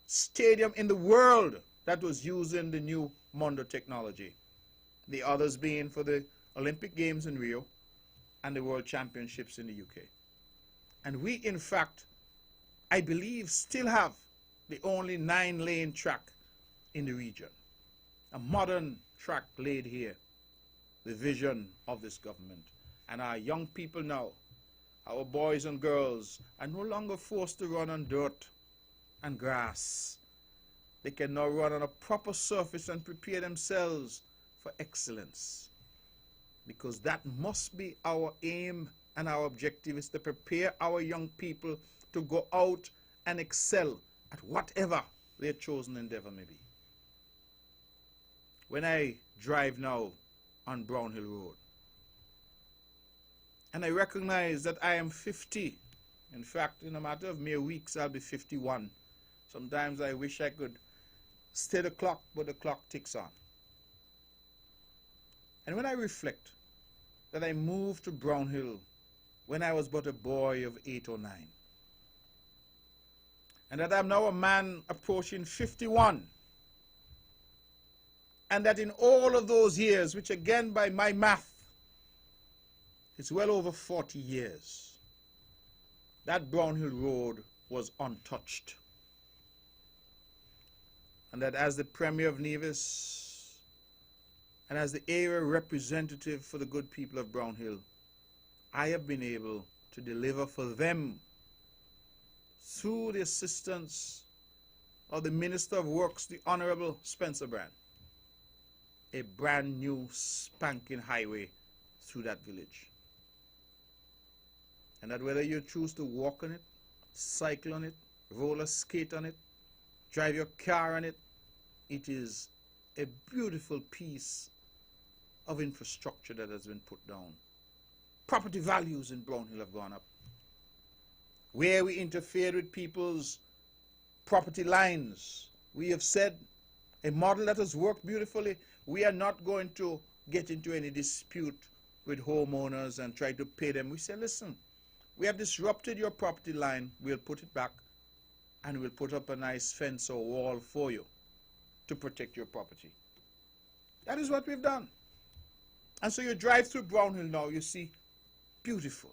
stadium in the world that was using the new Mondo technology. The others being for the Olympic Games in Rio and the World Championships in the UK. And we, in fact, I believe, still have the only 9-lane track in the region. A modern track laid here, the vision of this government. And our young people now, our boys and girls, are no longer forced to run on dirt and grass. They can now run on a proper surface and prepare themselves for excellence. Because that must be our aim, and our objective is to prepare our young people to go out and excel at whatever their chosen endeavor may be. When I drive now on Brownhill Road, and I recognize that I am 50. In fact, in a matter of mere weeks, I'll be 51. Sometimes I wish I could stay the clock, but the clock ticks on. And when I reflect that I moved to Brownhill when I was but a boy of 8 or 9, and that I'm now a man approaching 51, and that in all of those years, which again by my math, it's well over 40 years, that Brownhill Road was untouched. And that as the Premier of Nevis and as the area representative for the good people of Brownhill, I have been able to deliver for them, through the assistance of the Minister of Works, the Honorable Spencer Brand, a brand new spanking highway through that village. And that whether you choose to walk on it, cycle on it, roller skate on it, drive your car on it, it is a beautiful piece of infrastructure that has been put down. Property values in Brownhill have gone up. where we interfered with people's property lines. We have said a model that has worked beautifully. We are not going to get into any dispute with homeowners and try to pay them. We say, listen, we have disrupted your property line. We'll put it back and we'll put up a nice fence or wall for you to protect your property. That is what we've done. And so you drive through Brownhill now, you see beautiful,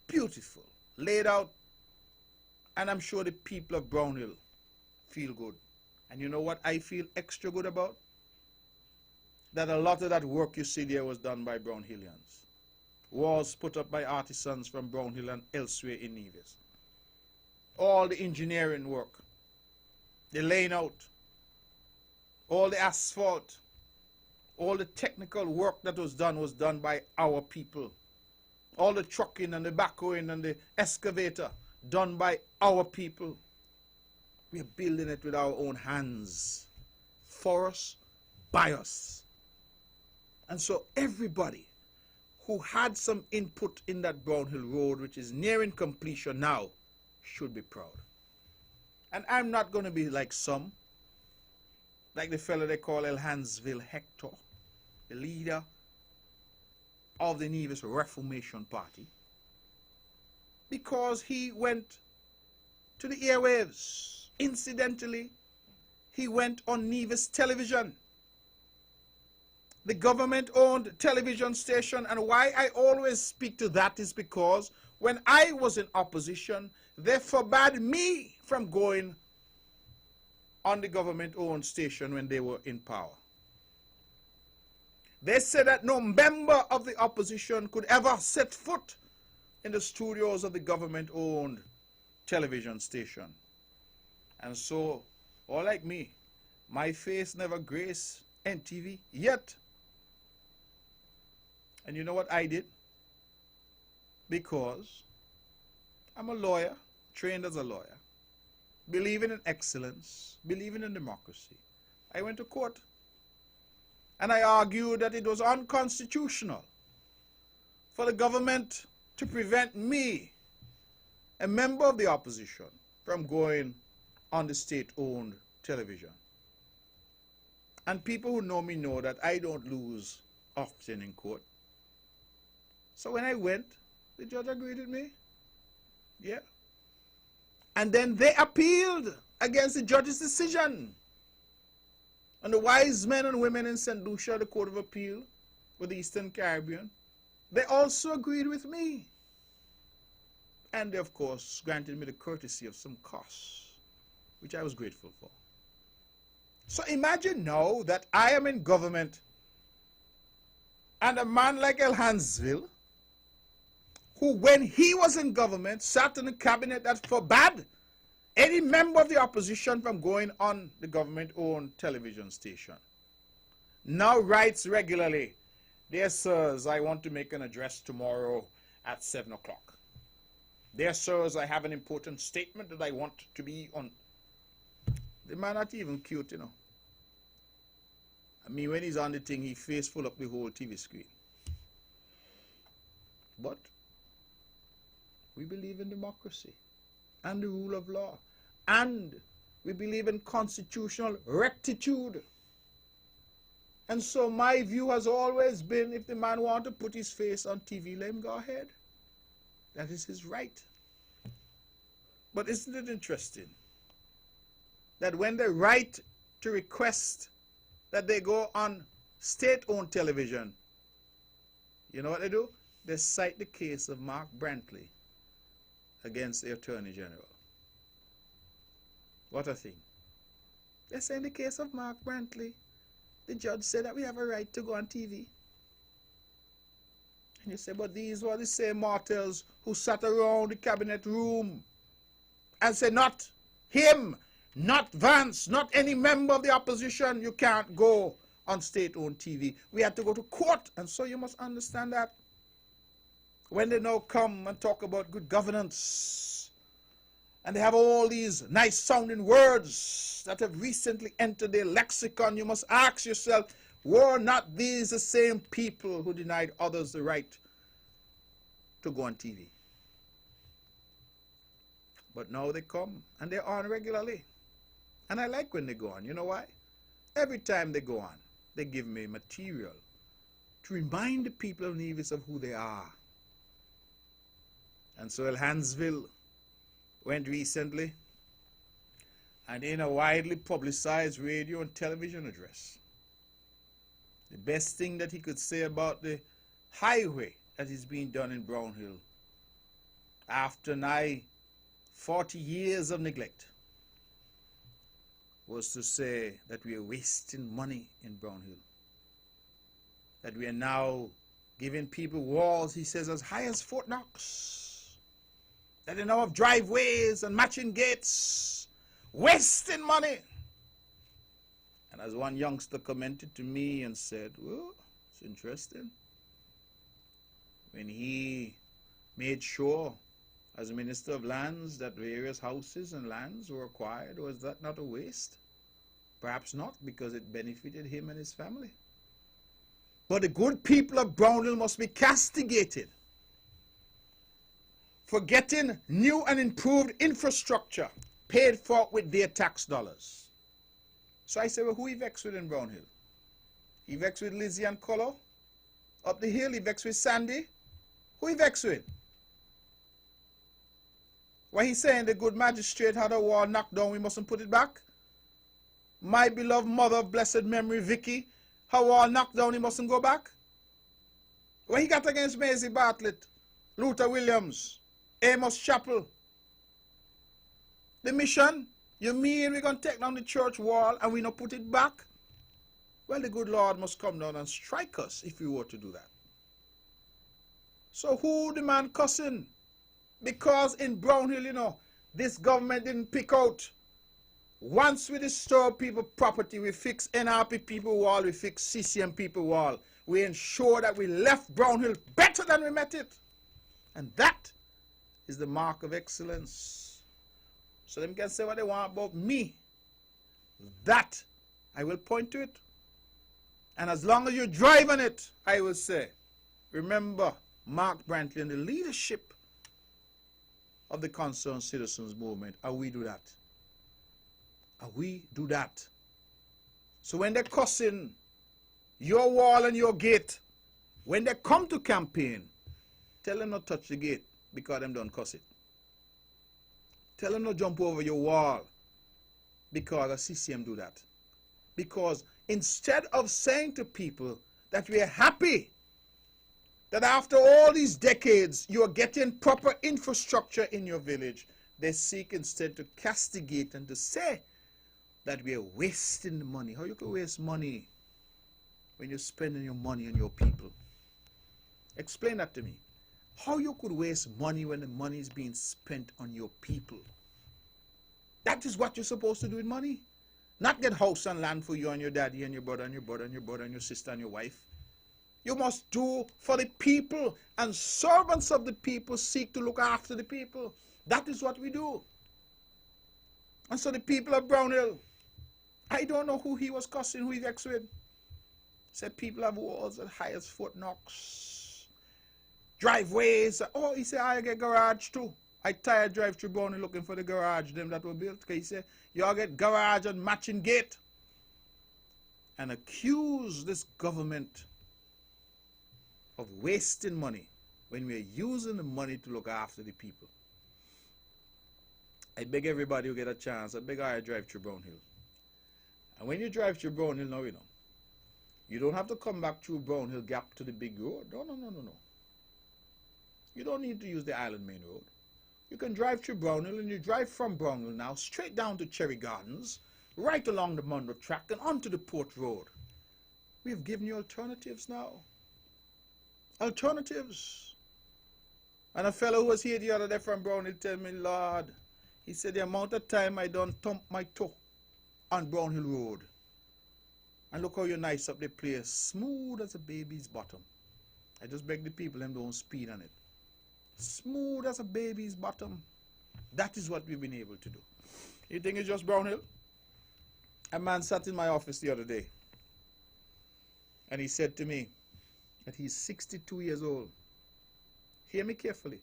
beautiful, laid out. And I'm sure the people of Brownhill feel good. And you know what I feel extra good about? That a lot of that work you see there was done by Brownhillians. Walls put up by artisans from Brownhill and elsewhere in Nevis. All the engineering work, the laying out, all the asphalt, all the technical work that was done by our people. All the trucking and the backhoeing and the excavator done by our people. We are building it with our own hands, for us, by us. And so everybody who had some input in that Brownhill Road, which is nearing completion now, should be proud. And I'm not going to be like some, like the fellow they call Elhansville Hector, the leader of the Nevis Reformation Party, because he went to the airwaves. Incidentally, he went on Nevis television, the government-owned television station. And why I always speak to that is because when I was in opposition, they forbade me from going on the government-owned station when they were in power. They said that no member of the opposition could ever set foot in the studios of the government-owned television station. And so, all like me, my face never graced NTV yet. And you know what I did? Because I'm a lawyer, trained as a lawyer, believing in excellence, believing in democracy. I went to court and I argued that it was unconstitutional for the government to prevent me, a member of the opposition, from going on the state-owned television. And people who know me know that I don't lose often in court. So when I went, the judge agreed with me. Yeah. And then they appealed against the judge's decision. And the wise men and women in St. Lucia, the Court of Appeal with the Eastern Caribbean, they also agreed with me. And they, of course, granted me the courtesy of some costs, which I was grateful for. So imagine now that I am in government and a man like Elhansville, who when he was in government sat in a cabinet that forbade any member of the opposition from going on the government-owned television station, now writes regularly, "Dear sirs, I want to make an address tomorrow at 7 o'clock. Dear sirs, I have an important statement that I want to be on." The man not even cute, you know. I mean, when he's on the thing, he face full up the whole TV screen. But we believe in democracy and the rule of law. And we believe in constitutional rectitude. And so my view has always been, if the man wants to put his face on TV, let him go ahead. That is his right. But isn't it interesting that when they write to request that they go on state-owned television, you know what they do? They cite the case of Mark Brantley against the Attorney General. What a thing. They say in the case of Mark Brantley, the judge said that we have a right to go on TV. And you say, but these were the same mortals who sat around the cabinet room and said, not him, not Vance, not any member of the opposition, you can't go on state-owned TV. We had to go to court. And so you must understand that when they now come and talk about good governance, and they have all these nice sounding words that have recently entered their lexicon, you must ask yourself, were not these the same people who denied others the right to go on TV? But now they come, and they're on regularly. And I like when they go on. You know why? Every time they go on, they give me material to remind the people of Nevis of who they are. And so Elhansville went recently, and in a widely publicized radio and television address, the best thing that he could say about the highway that is being done in Brownhill after nigh 40 years of neglect was to say that we are wasting money in Brownhill. That we are now giving people walls, he says, as high as Fort Knox. That they now have driveways and matching gates. Wasting money. And as one youngster commented to me and said, well, it's interesting. When he made sure as Minister of Lands that various houses and lands were acquired, was that not a waste? Perhaps not, because it benefited him and his family. But the good people of Brownhill must be castigated for getting new and improved infrastructure paid for with their tax dollars. So I say, well, who he vexed with in Brownhill? He vexed with Lizzie and Colo? Up the hill, he vexed with Sandy? Who he vexed with? Why he saying the good magistrate had a wall knocked down, we mustn't put it back? My beloved mother of blessed memory, Vicky, her wall knocked down, he mustn't go back? What he got against Maisie Bartlett, Luther Williams, Amos Chappell? The mission? You mean we're going to take down the church wall and we not put it back? Well, the good Lord must come down and strike us if we were to do that. So who the man cussing? Because in Brownhill, you know, this government didn't pick out. Once we disturb people property, we fix NRP people wall, we fix CCM people wall. We ensure that we left Brownhill better than we met it. And that is the mark of excellence. So them can say what they want about me. That, I will point to it. And as long as you're driving it, I will say, remember Mark Brantley and the leadership of the Concerned Citizens Movement. How we do that? How we do that? So when they're cussing your wall and your gate, when they come to campaign, tell them not touch the gate because them don't cuss it. Tell them not jump over your wall because the CCM do that. Because instead of saying to people that we are happy that after all these decades you are getting proper infrastructure in your village, they seek instead to castigate and to say that we are wasting the money. How you can waste money when you're spending your money on your people? Explain that to me. How you could waste money when the money is being spent on your people? That is what you're supposed to do with money. Not get house and land for you and your daddy and your brother and your brother and your brother and your sister and your wife. You must do for the people, and servants of the people seek to look after the people. That is what we do. And so the people of Brownhill, I don't know who he was cussing, who he vexed with. Said people have walls as high as Fort Knox. Driveways. Oh, he said, I get garage too. I tired drive through Brownhill looking for the garage them that were built. He said, you all get garage and matching gate. And accuse this government of wasting money when we are using the money to look after the people. I beg everybody who get a chance, I beg I drive through Brownhill. And when you drive through Brownhill now, you don't have to come back through Brownhill Gap to the big road. No. You don't need to use the Island Main Road. You can drive through Brownhill, and you drive from Brownhill now straight down to Cherry Gardens, right along the Munro track and onto the Port Road. We have given you alternatives now. Alternatives. And a fellow who was here the other day from Brownhill tell me, Lord, he said the amount of time I done thump my toe on Brownhill Road. And look how you're nice up the place, smooth as a baby's bottom. I just beg the people them don't speed on it. Smooth as a baby's bottom. That is what we've been able to do. You think it's just Brownhill? A man sat in my office the other day, and he said to me that he's 62 years old. Hear me carefully.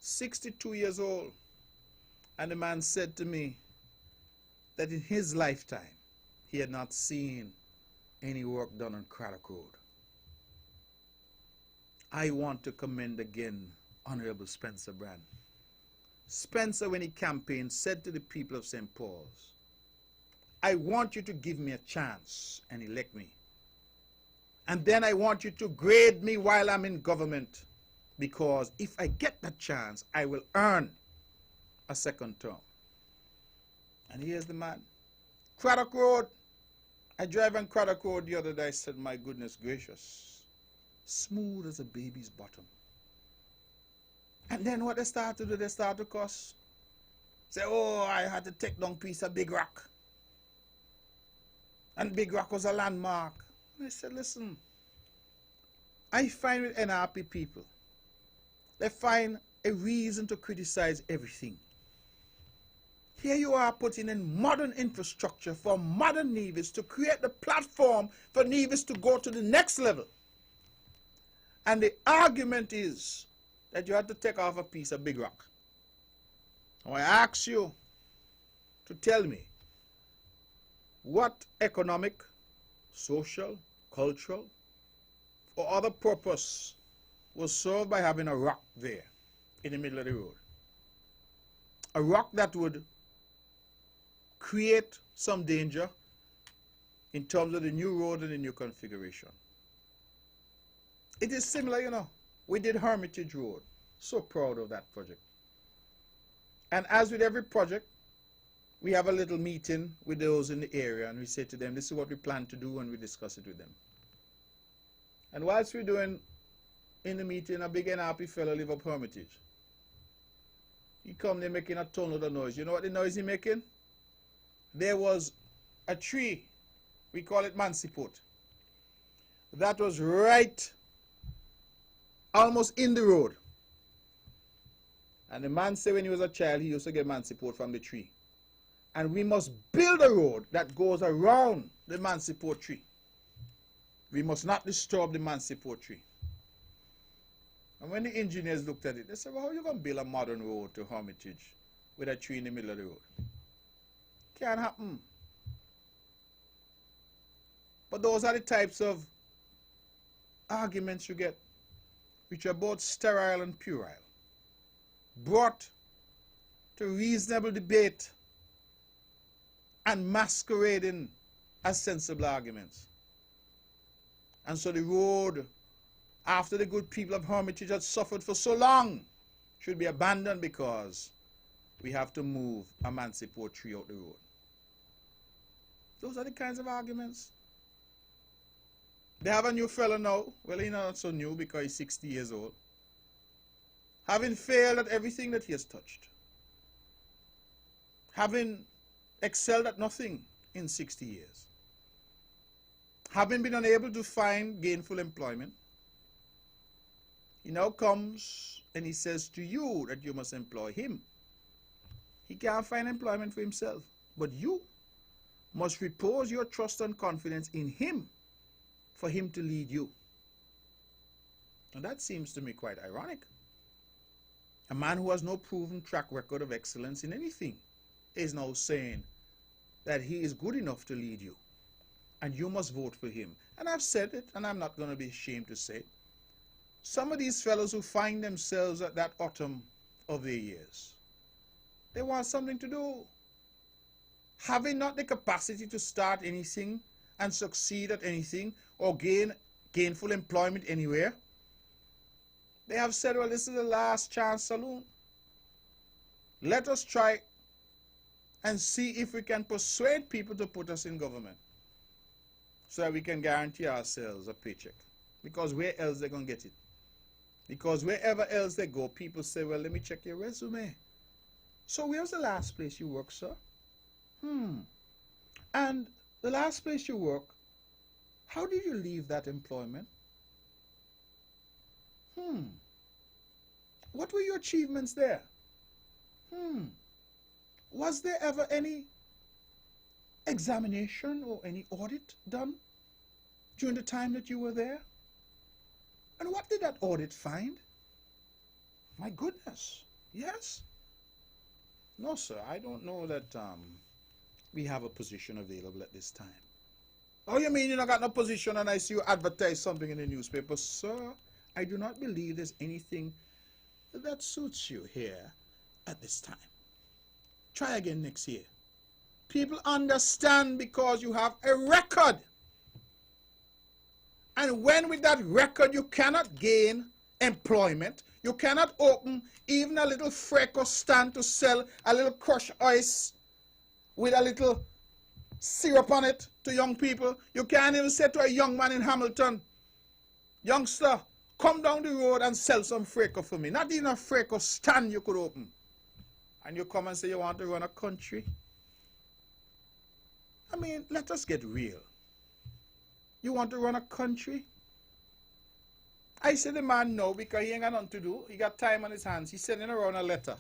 62 years old. And the man said to me that in his lifetime, he had not seen any work done on Craddock Road. I want to commend again Honorable Spencer Brand. Spencer, when he campaigned, said to the people of St. Paul's, I want you to give me a chance and elect me. And then I want you to grade me while I'm in government, because if I get that chance, I will earn a second term. And here's the man. Craddock Road. I drive on Craddock Road the other day. I said, my goodness gracious. Smooth as a baby's bottom. And then what they start to do, they start to cuss. Say, oh, I had to take down a piece of Big Rock. And Big Rock was a landmark. And I said, listen, I find with NRP people, they find a reason to criticize everything. Here you are putting in modern infrastructure for modern Nevis to create the platform for Nevis to go to the next level. And the argument is that you had to take off a piece of Big Rock. Now I ask you to tell me what economic, social, cultural, or other purpose was served by having a rock there in the middle of the road. A rock that would create some danger in terms of the new road and the new configuration. It is similar, you know. We did Hermitage Road. So proud of that project. And as with every project, we have a little meeting with those in the area and we say to them, this is what we plan to do, and we discuss it with them. And whilst we're doing in the meeting, a big NRP fellow live up Hermitage. He come there making a ton of noise. You know what the noise he making? There was a tree, we call it Mansiport, that was right almost in the road. And the man said when he was a child, he used to get Mansiport from the tree. And we must build a road that goes around the Mansiport tree. We must not disturb the Mansiport tree. And when the engineers looked at it, they said, well, how are you going to build a modern road to Hermitage with a tree in the middle of the road? Can't happen. But those are the types of arguments you get, which are both sterile and puerile, brought to reasonable debate and masquerading as sensible arguments. And so the road, after the good people of Hermitage had suffered for so long, should be abandoned because we have to move a Mansiport tree out the road. Those are the kinds of arguments. They have a new fellow now. Well, he's not so new because he's 60 years old. Having failed at everything that he has touched. Having excelled at nothing in 60 years. Having been unable to find gainful employment. He now comes and he says to you that you must employ him. He can't find employment for himself. But you must repose your trust and confidence in him for him to lead you. And that seems to me quite ironic. A man who has no proven track record of excellence in anything is now saying that he is good enough to lead you. And you must vote for him. And I've said it, and I'm not going to be ashamed to say it. Some of these fellows who find themselves at that autumn of their years, they want something to do. Having not the capacity to start anything and succeed at anything or gain gainful employment anywhere, they have said, well, this is the last chance saloon. Let us try and see if we can persuade people to put us in government so that we can guarantee ourselves a paycheck. Because where else they're going to get it? Because wherever else they go, people say, well, let me check your resume. So where's the last place you work, sir? And the last place you work, how did you leave that employment? What were your achievements there? Was there ever any examination or any audit done during the time that you were there? And what did that audit find? My goodness, yes. No, sir, I don't know that we have a position available at this time. Oh, you mean you not got no position and I see you advertise something in the newspaper? Sir, I do not believe there's anything that suits you here at this time. Try again next year. People understand because you have a record. And when with that record you cannot gain employment, you cannot open even a little freckle stand to sell a little crushed ice with a little syrup on it to young people. You can't even say to a young man in Hamilton, youngster, come down the road and sell some freckle for me. Not even a freckle stand you could open. And you come and say you want to run a country. I mean, let us get real. You want to run a country? I said the man no, because he ain't got nothing to do. He got time on his hands. He's sending around a letter.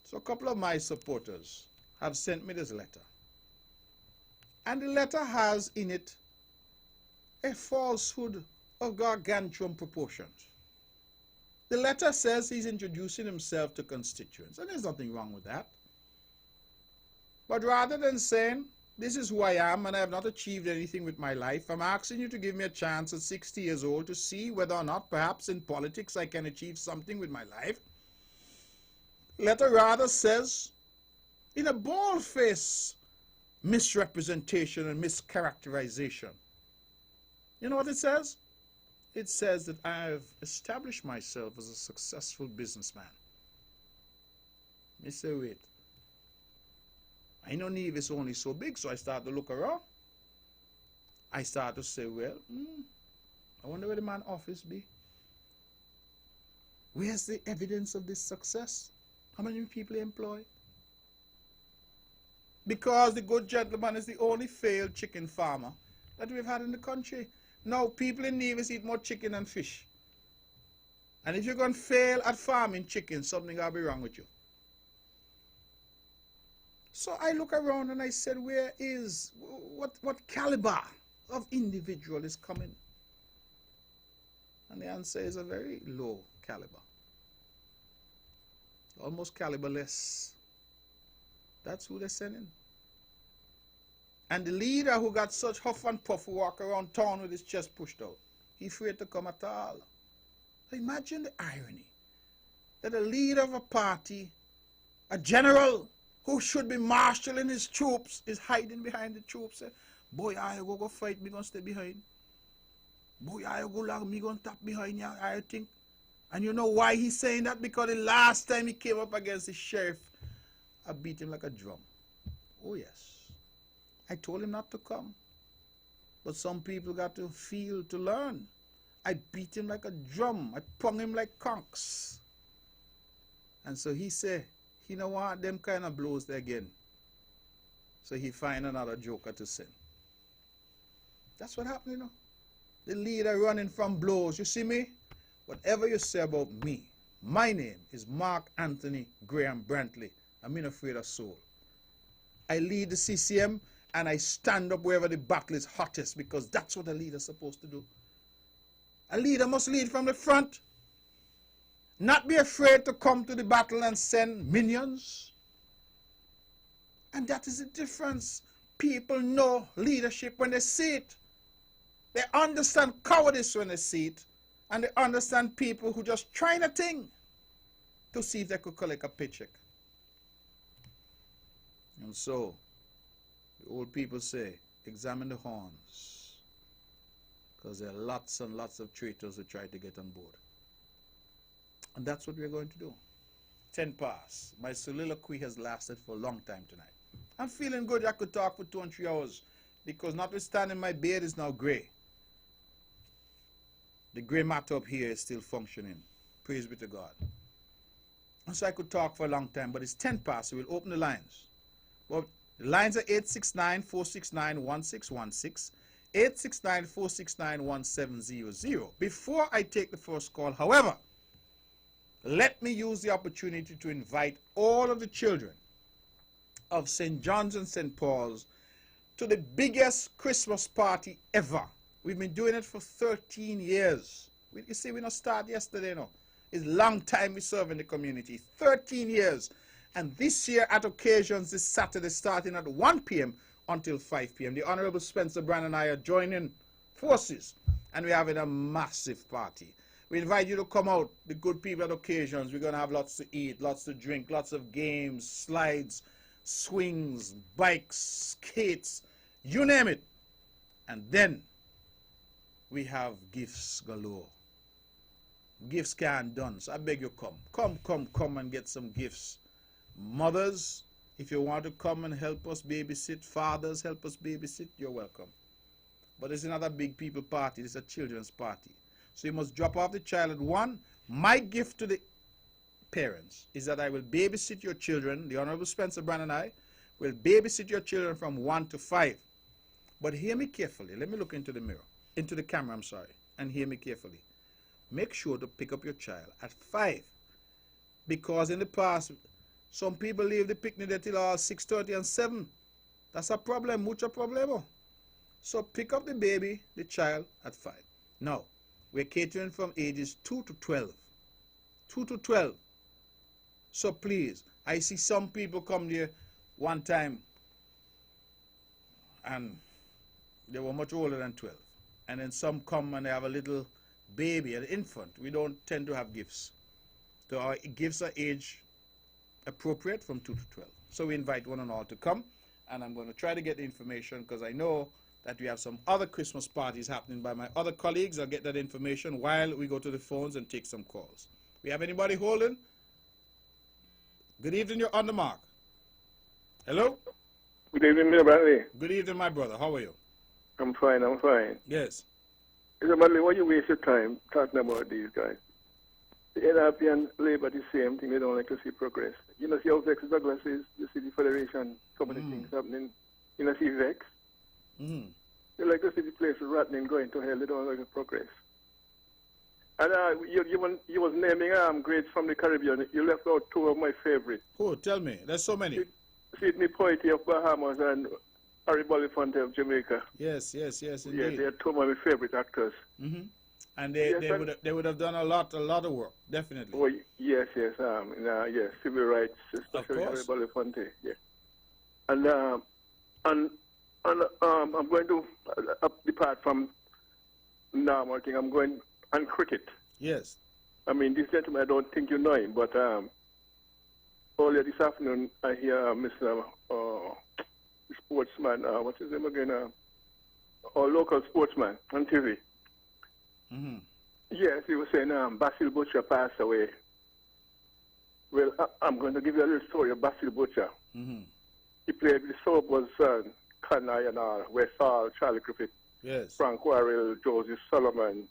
So a couple of my supporters have sent me this letter. And the letter has in it a falsehood of gargantuan proportions. The letter says he's introducing himself to constituents, and there's nothing wrong with that. But rather than saying, this is who I am and I have not achieved anything with my life, I'm asking you to give me a chance at 60 years old to see whether or not perhaps in politics I can achieve something with my life. Letter rather says, in a bald-faced misrepresentation and mischaracterization, you know what it says? It says that I have established myself as a successful businessman. I say, wait. I know Nevis is only so big, so I start to look around. I start to say, well, I wonder where the man's office be. Where's the evidence of this success? How many people he employ? Because the good gentleman is the only failed chicken farmer that we've had in the country. Now, people in Nevis eat more chicken than fish. And if you're going to fail at farming chicken, something will be wrong with you. So I look around and I said, where is, what caliber of individual is coming? And the answer is a very low caliber. Almost caliberless. That's who they're sending. And the leader who got such huff and puff who walk around town with his chest pushed out, he's afraid to come at all. Imagine the irony that a leader of a party, a general who should be marshalling his troops, is hiding behind the troops. Say, boy, I go fight, me gonna stay behind. Boy, I go long, me gonna tap behind you, I think. And you know why he's saying that? Because the last time he came up against the sheriff, I beat him like a drum. Oh yes. I told him not to come. But some people got to feel to learn. I beat him like a drum. I pung him like conchs. And so he said, he don't want them kind of blows there again. So he find another joker to send. That's what happened, you know. The leader running from blows. You see me? Whatever you say about me, my name is Mark Anthony Graham Brantley. I'm not afraid of soul. I lead the CCM and I stand up wherever the battle is hottest, because that's what a leader's supposed to do. A leader must lead from the front. Not be afraid to come to the battle and send minions. And that is the difference. People know leadership when they see it. They understand cowardice when they see it. And they understand people who just trying a thing to see if they could collect a paycheck. And so, the old people say, examine the horns. Because there are lots and lots of traitors who try to get on board. And that's what we're going to do. 10 past. My soliloquy has lasted for a long time tonight. I'm feeling good. I could talk for 2 and 3 hours. Because notwithstanding my beard is now gray, the gray matter up here is still functioning. Praise be to God. And so I could talk for a long time, but it's 10 past, so we'll open the lines. Well, the lines are 869-469-1616, 869-469-1700. Before I take the first call, however, let me use the opportunity to invite all of the children of St. John's and St. Paul's to the biggest Christmas party ever. We've been doing it for 13 years. You see, we not start yesterday, no. It's a long time we serve in the community. 13 years. And this year at occasions this Saturday starting at 1 p.m. until 5 p.m. The Honorable Spencer Brand and I are joining forces, and we're having a massive party. We invite you to come out, the good people at occasions. We're going to have lots to eat, lots to drink, lots of games, slides, swings, bikes, skates, you name it. And then we have gifts galore. Gifts can't done, so I beg you come. Come and get some gifts. Mothers, if you want to come and help us babysit, fathers, help us babysit, you're welcome. But it's not a big people party, it's a children's party. So you must drop off the child at 1. My gift to the parents is that I will babysit your children. The Honorable Spencer Brand and I will babysit your children from 1 to 5. But hear me carefully. Let me look into the mirror, into the camera, I'm sorry, and hear me carefully. Make sure to pick up your child at 5. Because in the past, some people leave the picnic there till 6:30 and 7. That's a problem, mucho problema. So pick up the baby, the child, at 5. Now, we're catering from ages 2 to 12. 2 to 12. So please, I see some people come there one time and they were much older than 12. And then some come and they have a little baby, an infant. We don't tend to have gifts. So our gifts are age appropriate from 2 to 12. So we invite one and all to come. And I'm going to try to get the information because I know that we have some other Christmas parties happening by my other colleagues. I'll get that information while we go to the phones and take some calls. We have anybody holding? Good evening, you're on the mark. Hello? Good evening, Mr. Bradley. Good evening, my brother. How are you? I'm fine. Yes. Mr. Bradley, why you waste your time talking about these guys? The NRP and Labour the same thing. They don't like to see progress. You know, see how Vex Douglas is, you see the Federation, so many things happening. You know, see Vex? They like to see the place rotting, going to hell. They don't like the progress. And you was naming grades from the Caribbean. You left out 2 of my favorites. Oh, tell me. There's so many. Sidney Poitier of Bahamas and Harry Belafonte of Jamaica. Yes, indeed. Yeah, they are 2 of my favorite actors. And they would have done a lot of work, definitely. Oh, yes, yes, civil rights, especially Harry Belafonte. Yeah. And I'm going to depart from normal thing. I'm going on cricket. Yes. I mean, this gentleman, I don't think you know him, but earlier this afternoon, I hear Mr. Sportsman, what's his name again? Our local sportsman on TV. Yes, he was saying Basil Butcher passed away. Well, I'm going to give you a little story of Basil Butcher. He played with the was Kanai and West Hall, Charlie Griffith, yes, Frank Warrell, Joseph Solomon,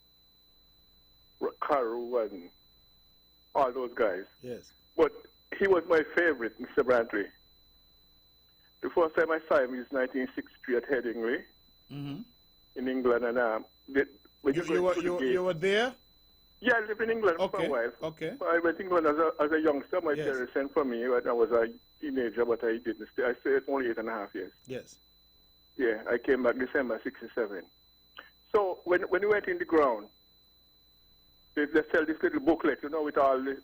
Carew, and all those guys. Yes. But he was my favorite, Mr. Brantley. The first time I saw him was 1963 at Headingley in England. And you were there? Yeah, I lived in England for a while. Okay. I went to England as a youngster. My parents sent for me when I was a teenager, but I didn't stay. I stayed only 8.5 years. Yes. Yeah, I came back December 67. So when we went in the ground, they sell this little booklet, you know, with all this,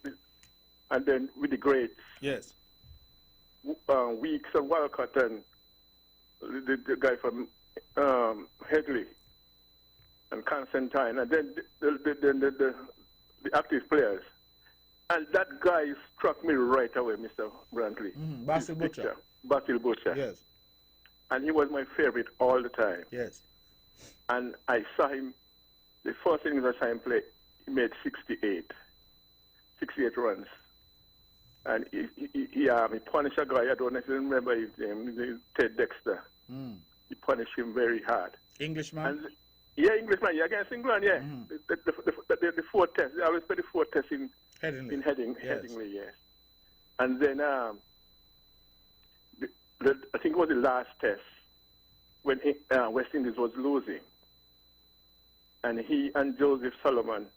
and then with the grades. Yes. Weeks and Walcott and the guy from Headley and Constantine, and then the active players. And that guy struck me right away, Mr. Brantley. Basil Butcher. Basil Butcher. Yes. And he was my favorite all the time. Yes. And I saw him, the first innings I saw him play, he made 68 runs. And he punished a guy, I don't know if you remember his name, Ted Dexter. He punished him very hard. Englishman? And, yeah, Englishman, yeah, against England, yeah. The 4 tests, they always play the 4 tests in Headingley, yes. And then I think it was the last test when West Indies was losing. And he and Joseph Solomon,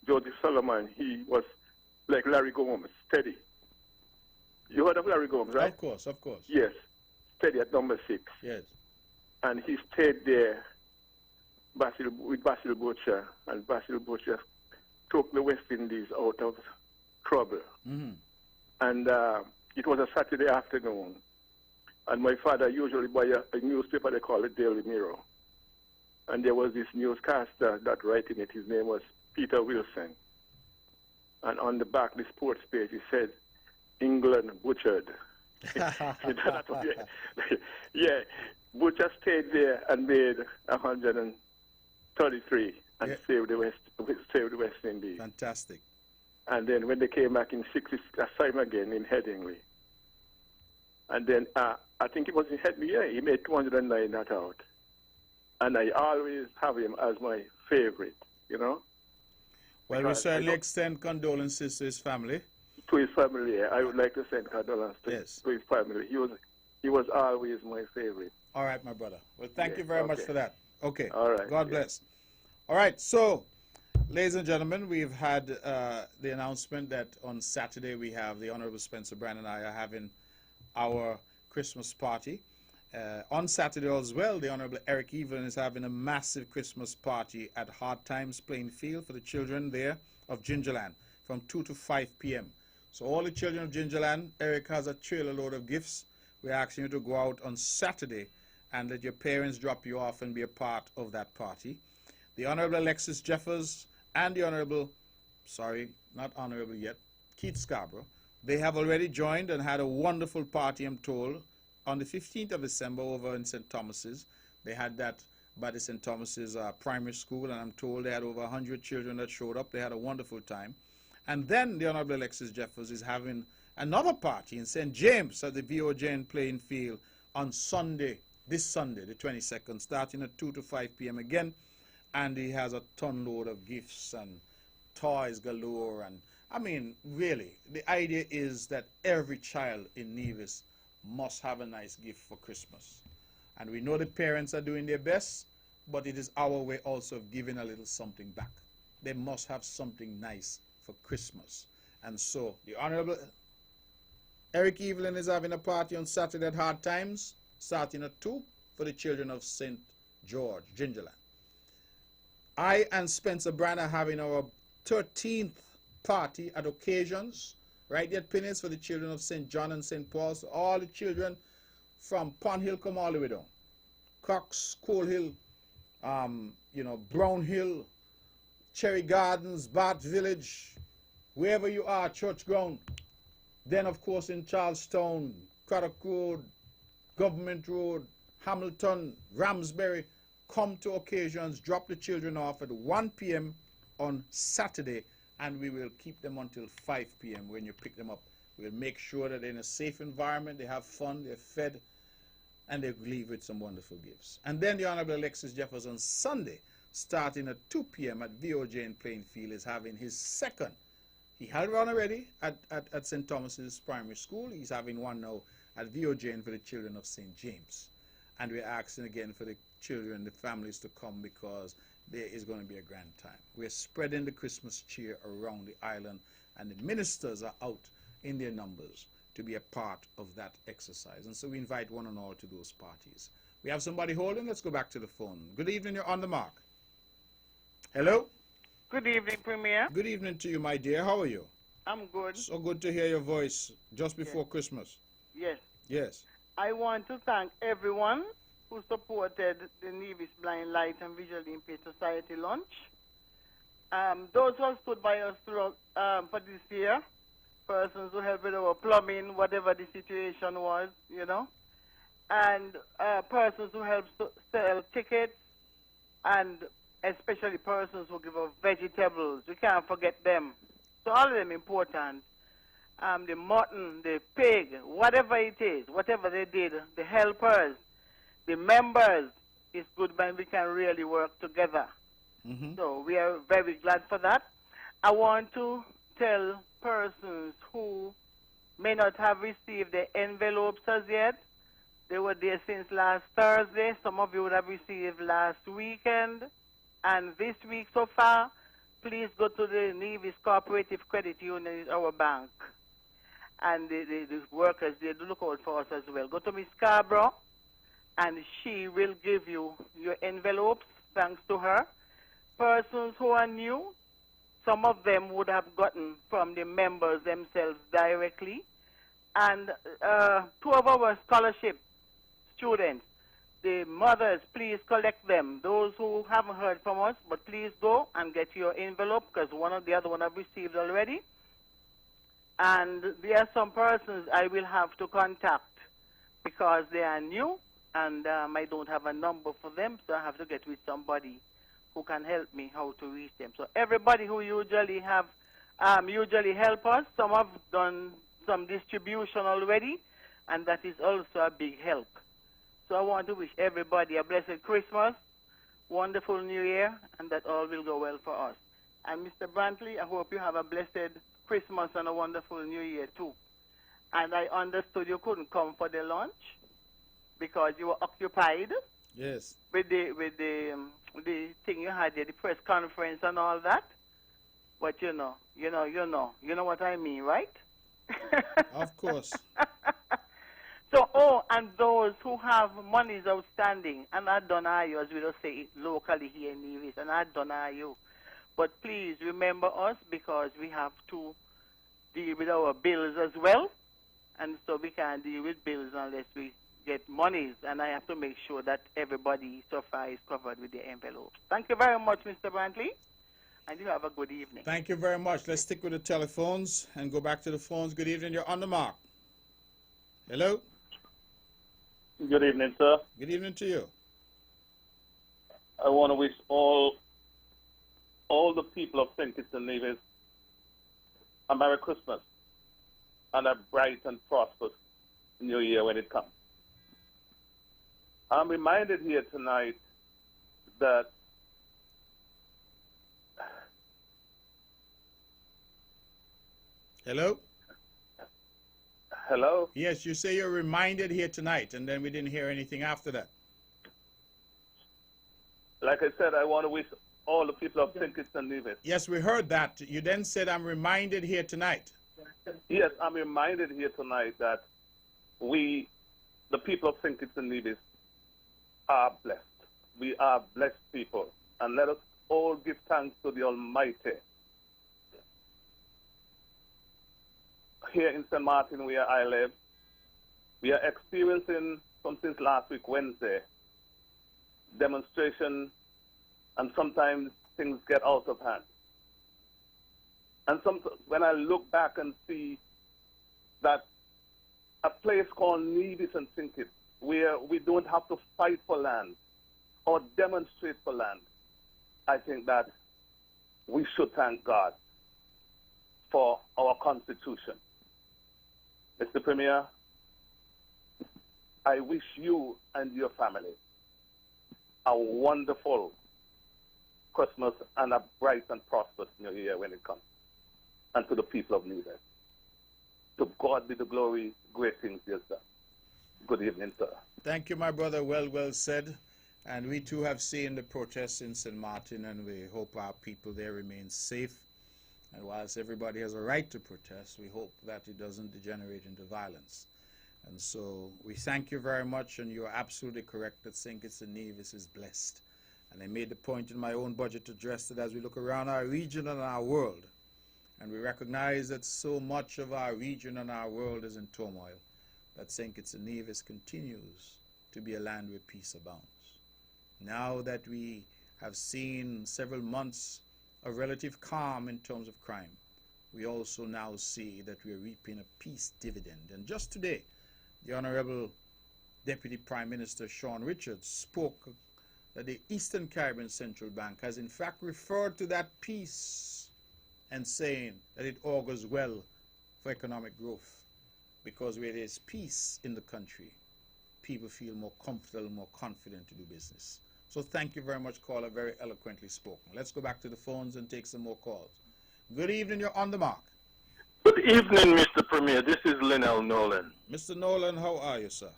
he was like Larry Gomes, steady. You heard of Larry Gomes, right? Of course. Yes, steady at number 6. Yes. And he stayed there with Basil Butcher, and Basil Butcher took the West Indies out of trouble. And it was a Saturday afternoon, and my father usually buy a newspaper they call it Daily Mirror. And there was this newscaster that writing it. His name was Peter Wilson. And on the back, the sports page, he said, England butchered. Yeah, Butcher stayed there and made 133 and saved the West Indies. Fantastic. And then when they came back in 60, time again in Headingley. And then I think it was in Headingley, yeah, he made 209 not out. And I always have him as my favorite, you know. Well, we certainly extend condolences to his family. To his family, yeah. I would like to send condolences to his family. He was always my favorite. All right, my brother. Well, thank you very much for that. Okay. All right. God bless. All right. So, ladies and gentlemen, we've had the announcement that on Saturday we have the Honorable Spencer Brand and I are having our Christmas party. On Saturday as well, the Honorable Eric Evelyn is having a massive Christmas party at Hard Times Playing Field for the children there of Gingerland from 2 to 5 p.m. So all the children of Gingerland, Eric has a trailer load of gifts. We're asking you to go out on Saturday and let your parents drop you off and be a part of that party. The Honorable Alexis Jeffers and the Honorable, sorry, not Honorable yet, Keith Scarborough, they have already joined and had a wonderful party, I'm told, on the 15th of December over in St. Thomas's. They had that by the St. Thomas's primary school, and I'm told they had over 100 children that showed up. They had a wonderful time. And then the Honorable Alexis Jeffers is having another party in St. James at the VOJ Playing Field on Sunday, this Sunday, the 22nd, starting at 2 to 5 p.m. again. And he has a ton load of gifts and toys galore. And I mean, really, the idea is that every child in Nevis must have a nice gift for Christmas. And we know the parents are doing their best, but it is our way also of giving a little something back. They must have something nice for Christmas. And so the Honorable Eric Evelyn is having a party on Saturday at Hard Times, starting at 2 for the children of St. George, Gingerland. I and Spencer Brand are having our 13th party at Occasions, right there at Pinnis for the children of St. John and St. Paul. So all the children from Pond Hill come all the way down. Cox, Coal Hill, Brown Hill, Cherry Gardens, Bath Village, wherever you are, Church Ground. Then, of course, in Charlestown, Craddock Road, Government Road, Hamilton, Ramsbury, come to Occasions, drop the children off at 1 p.m. on Saturday, and we will keep them until 5 p.m. when you pick them up. We'll make sure that they're in a safe environment, they have fun, they're fed, and they leave with some wonderful gifts. And then the Honorable Alexis Jeffers on Sunday, starting at 2 p.m. at VOJ in Plainfield, is having his second. He had one already at St. Thomas's Primary School. He's having one now at VOJ for the children of St. James. And we're asking again for the children, the families to come because there is going to be a grand time. We're spreading the Christmas cheer around the island, and the ministers are out in their numbers to be a part of that exercise. And so we invite one and all to those parties. We have somebody holding. Let's go back to the phone. Good evening. You're on the mark. Hello? Good evening, Premier. Good evening to you, my dear. How are you? I'm good. So good to hear your voice just before Christmas. Yes. Yes. I want to thank everyone who supported the Nevis Blind Light and Visually Impaired Society lunch. Those who have stood by us throughout for this year, persons who helped with our plumbing, whatever the situation was, and persons who helped sell tickets, and especially persons who give us vegetables. We can't forget them. So all of them important. The mutton, the pig, whatever it is, whatever they did, the helpers, the members, it's good when we can really work together. Mm-hmm. So we are very glad for that. I want to tell persons who may not have received the envelopes as yet. They were there since last Thursday. Some of you would have received last weekend. And this week so far, please go to the Nevis Cooperative Credit Union, our bank. And the workers, they do look out for us as well. Go to Miss Scarborough, and she will give you your envelopes, thanks to her. Persons who are new, some of them would have gotten from the members themselves directly. And 2 of our scholarship students, the mothers, please collect them. Those who haven't heard from us, but please go and get your envelope, because one or the other one I've received already. And there are some persons I will have to contact because they are new, and I don't have a number for them, so I have to get with somebody who can help me how to reach them. So everybody who usually help us, some have done some distribution already, and that is also a big help. So I want to wish everybody a blessed Christmas, wonderful New Year, and that all will go well for us. And Mr. Brantley, I hope you have a blessed Christmas and a wonderful New Year too. And I understood you couldn't come for the lunch because you were occupied. Yes. With the thing you had there, the press conference and all that. But you know what I mean, right? Of course. So, and those who have monies outstanding, and I don't know you, as we just say it locally here in Nevis, and I don't know you. But please remember us, because we have to deal with our bills as well. And so we can't deal with bills unless we get monies, and I have to make sure that everybody so far is covered with the envelopes. Thank you very much, Mr. Brantley, and you have a good evening. Thank you very much. Let's stick with the telephones and go back to the phones. Good evening. You're on the mark. Hello. Good evening, sir. Good evening to you. I want to wish all the people of St. Kitts and Nevis a Merry Christmas and a bright and prosperous New Year when it comes. I'm reminded here tonight that Hello? Hello? Yes, you say you're reminded here tonight, and then we didn't hear anything after that. Like I said, I want to wish all the people of St. Kitts and Nevis. Yes, we heard that. You then said, I'm reminded here tonight. Yes, I'm reminded here tonight that we, the people of St. Kitts and Nevis, are blessed. We are blessed people. And let us all give thanks to the Almighty. Here in St. Martin, where I live, we are experiencing, since last week, Wednesday, demonstration, and sometimes things get out of hand. And when I look back and see that a place called Nevis and St. Kitts, where we don't have to fight for land or demonstrate for land, I think that we should thank God for our Constitution. Mr. Premier, I wish you and your family a wonderful Christmas and a bright and prosperous New Year when it comes. And to the people of Nevis, to God be the glory, great things, dear sir. Good evening, sir. Thank you, my brother. Well said. And we too have seen the protests in St. Martin, and we hope our people there remain safe. And whilst everybody has a right to protest, we hope that it doesn't degenerate into violence. And so we thank you very much, and you are absolutely correct that St. Kitts and Nevis is blessed. And I made the point in my own budget address that as we look around our region and our world, and we recognize that so much of our region and our world is in turmoil, that St. Kitts and Nevis continues to be a land where peace abounds. Now that we have seen several months of relative calm in terms of crime, we also now see that we are reaping a peace dividend. And just today, the Honorable Deputy Prime Minister Sean Richards spoke that the Eastern Caribbean Central Bank has in fact referred to that peace and saying that it augurs well for economic growth, because where there's peace in the country, people feel more comfortable, more confident to do business. So thank you very much, caller, very eloquently spoken. Let's go back to the phones and take some more calls. Good evening, you're on the mark. Good evening, Mr. Premier. This is Linnell Nolan. Mr. Nolan, how are you, sir?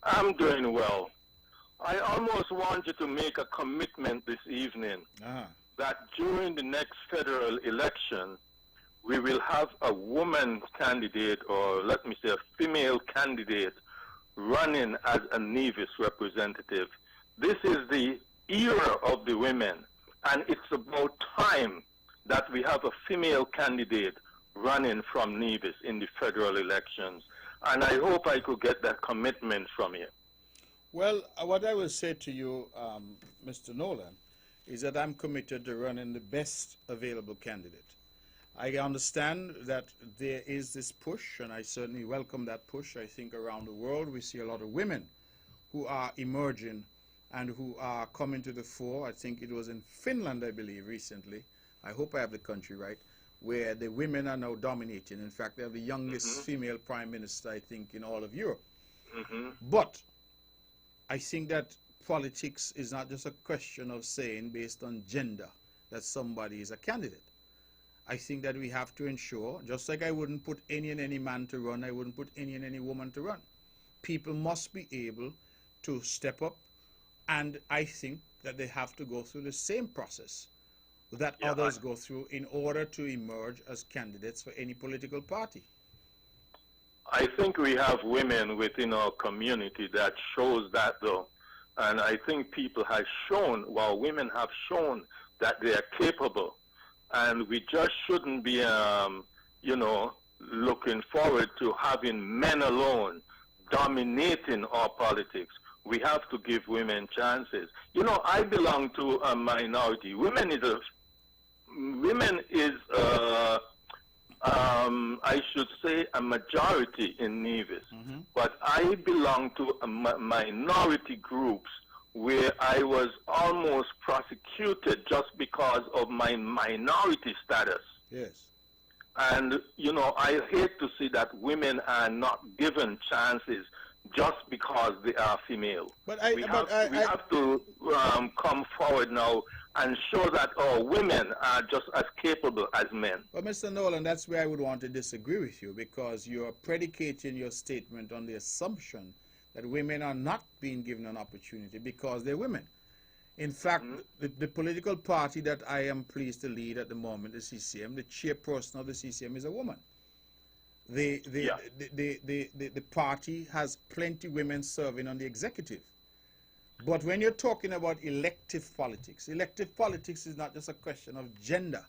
I'm doing well. I almost want you to make a commitment this evening that during the next federal election, we will have a woman candidate, or let me say a female candidate, running as a Nevis representative. This is the era of the women, and it's about time that we have a female candidate running from Nevis in the federal elections. And I hope I could get that commitment from you. Well, what I will say to you, Mr. Nolan, is that I'm committed to running the best available candidate. I understand that there is this push, and I certainly welcome that push. I think around the world we see a lot of women who are emerging and who are coming to the fore. I think it was in Finland, I believe, recently. I hope I have the country right, where the women are now dominating. In fact, they have the youngest female prime minister, I think, in all of Europe. But I think that politics is not just a question of saying based on gender that somebody is a candidate. I think that we have to ensure, just like I wouldn't put any and any man to run, I wouldn't put any and any woman to run. People must be able to step up, and I think that they have to go through the same process that others go through in order to emerge as candidates for any political party. I think we have women within our community that shows that, though. And I think people have shown, well, women have shown that they are capable. And we just shouldn't be, you know, looking forward to having men alone dominating our politics. We have to give women chances. You know, I belong to a minority. Women is I should say a majority in Nevis, but I belong to a minority groups where I was almost prosecuted just because of my minority status. Yes. And, you know, I hate to see that women are not given chances just because they are female. But we have to come forward now and show that our women are just as capable as men. Well, Mr. Nolan, that's where I would want to disagree with you, because you're predicating your statement on the assumption that women are not being given an opportunity because they're women. In fact, the political party that I am pleased to lead at the moment, the CCM, the chairperson of the CCM is a woman. The party has plenty of women serving on the executive. But when you're talking about elective politics is not just a question of gender.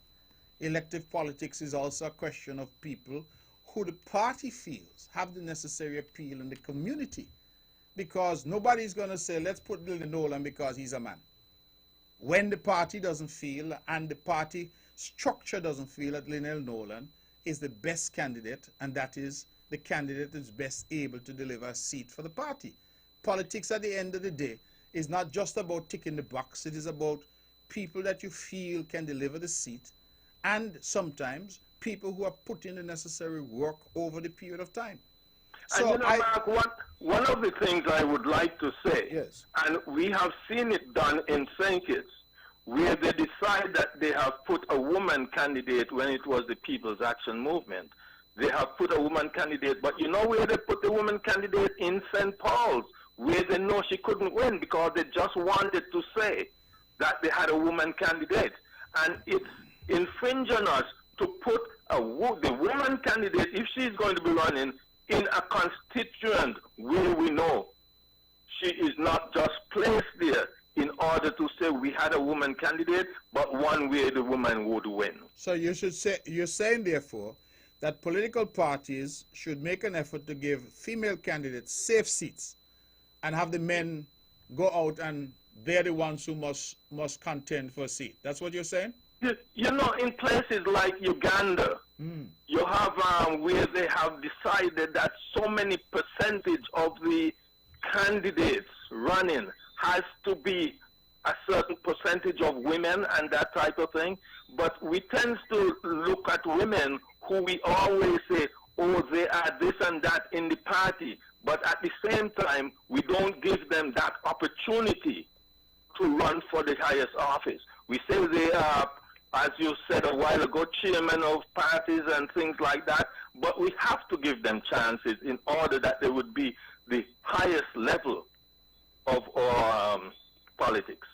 Elective politics is also a question of people who the party feels have the necessary appeal in the community. Because nobody's going to say, let's put Lionel Nolan because he's a man. When the party doesn't feel and the party structure doesn't feel that Lionel Nolan is the best candidate, and that is the candidate that's best able to deliver a seat for the party. Politics at the end of the day is not just about ticking the box. It is about people that you feel can deliver the seat, and sometimes people who have put in the necessary work over the period of time. So and you know, Mark, one of the things I would like to say, yes, and we have seen it done in St. Kitts, where they decide that they have put a woman candidate when it was the People's Action Movement. They have put a woman candidate, but you know where they put the woman candidate? In St. Paul's, where they know she couldn't win because they just wanted to say that they had a woman candidate. And it's infringing us to put the woman candidate, if she's going to be running, in a constituent where we know she is not just placed there in order to say we had a woman candidate, but one where the woman would win. So you should say, you're saying therefore that political parties should make an effort to give female candidates safe seats and have the men go out and they're the ones who must contend for a seat. That's what you're saying? You know, in places like Uganda, you have where they have decided that so many percentage of the candidates running has to be a certain percentage of women and that type of thing. But we tend to look at women who we always say, oh, they are this and that in the party. But at the same time, we don't give them that opportunity to run for the highest office. We say they are, as you said a while ago, chairmen of parties and things like that, but we have to give them chances in order that they would be the highest level of our politics.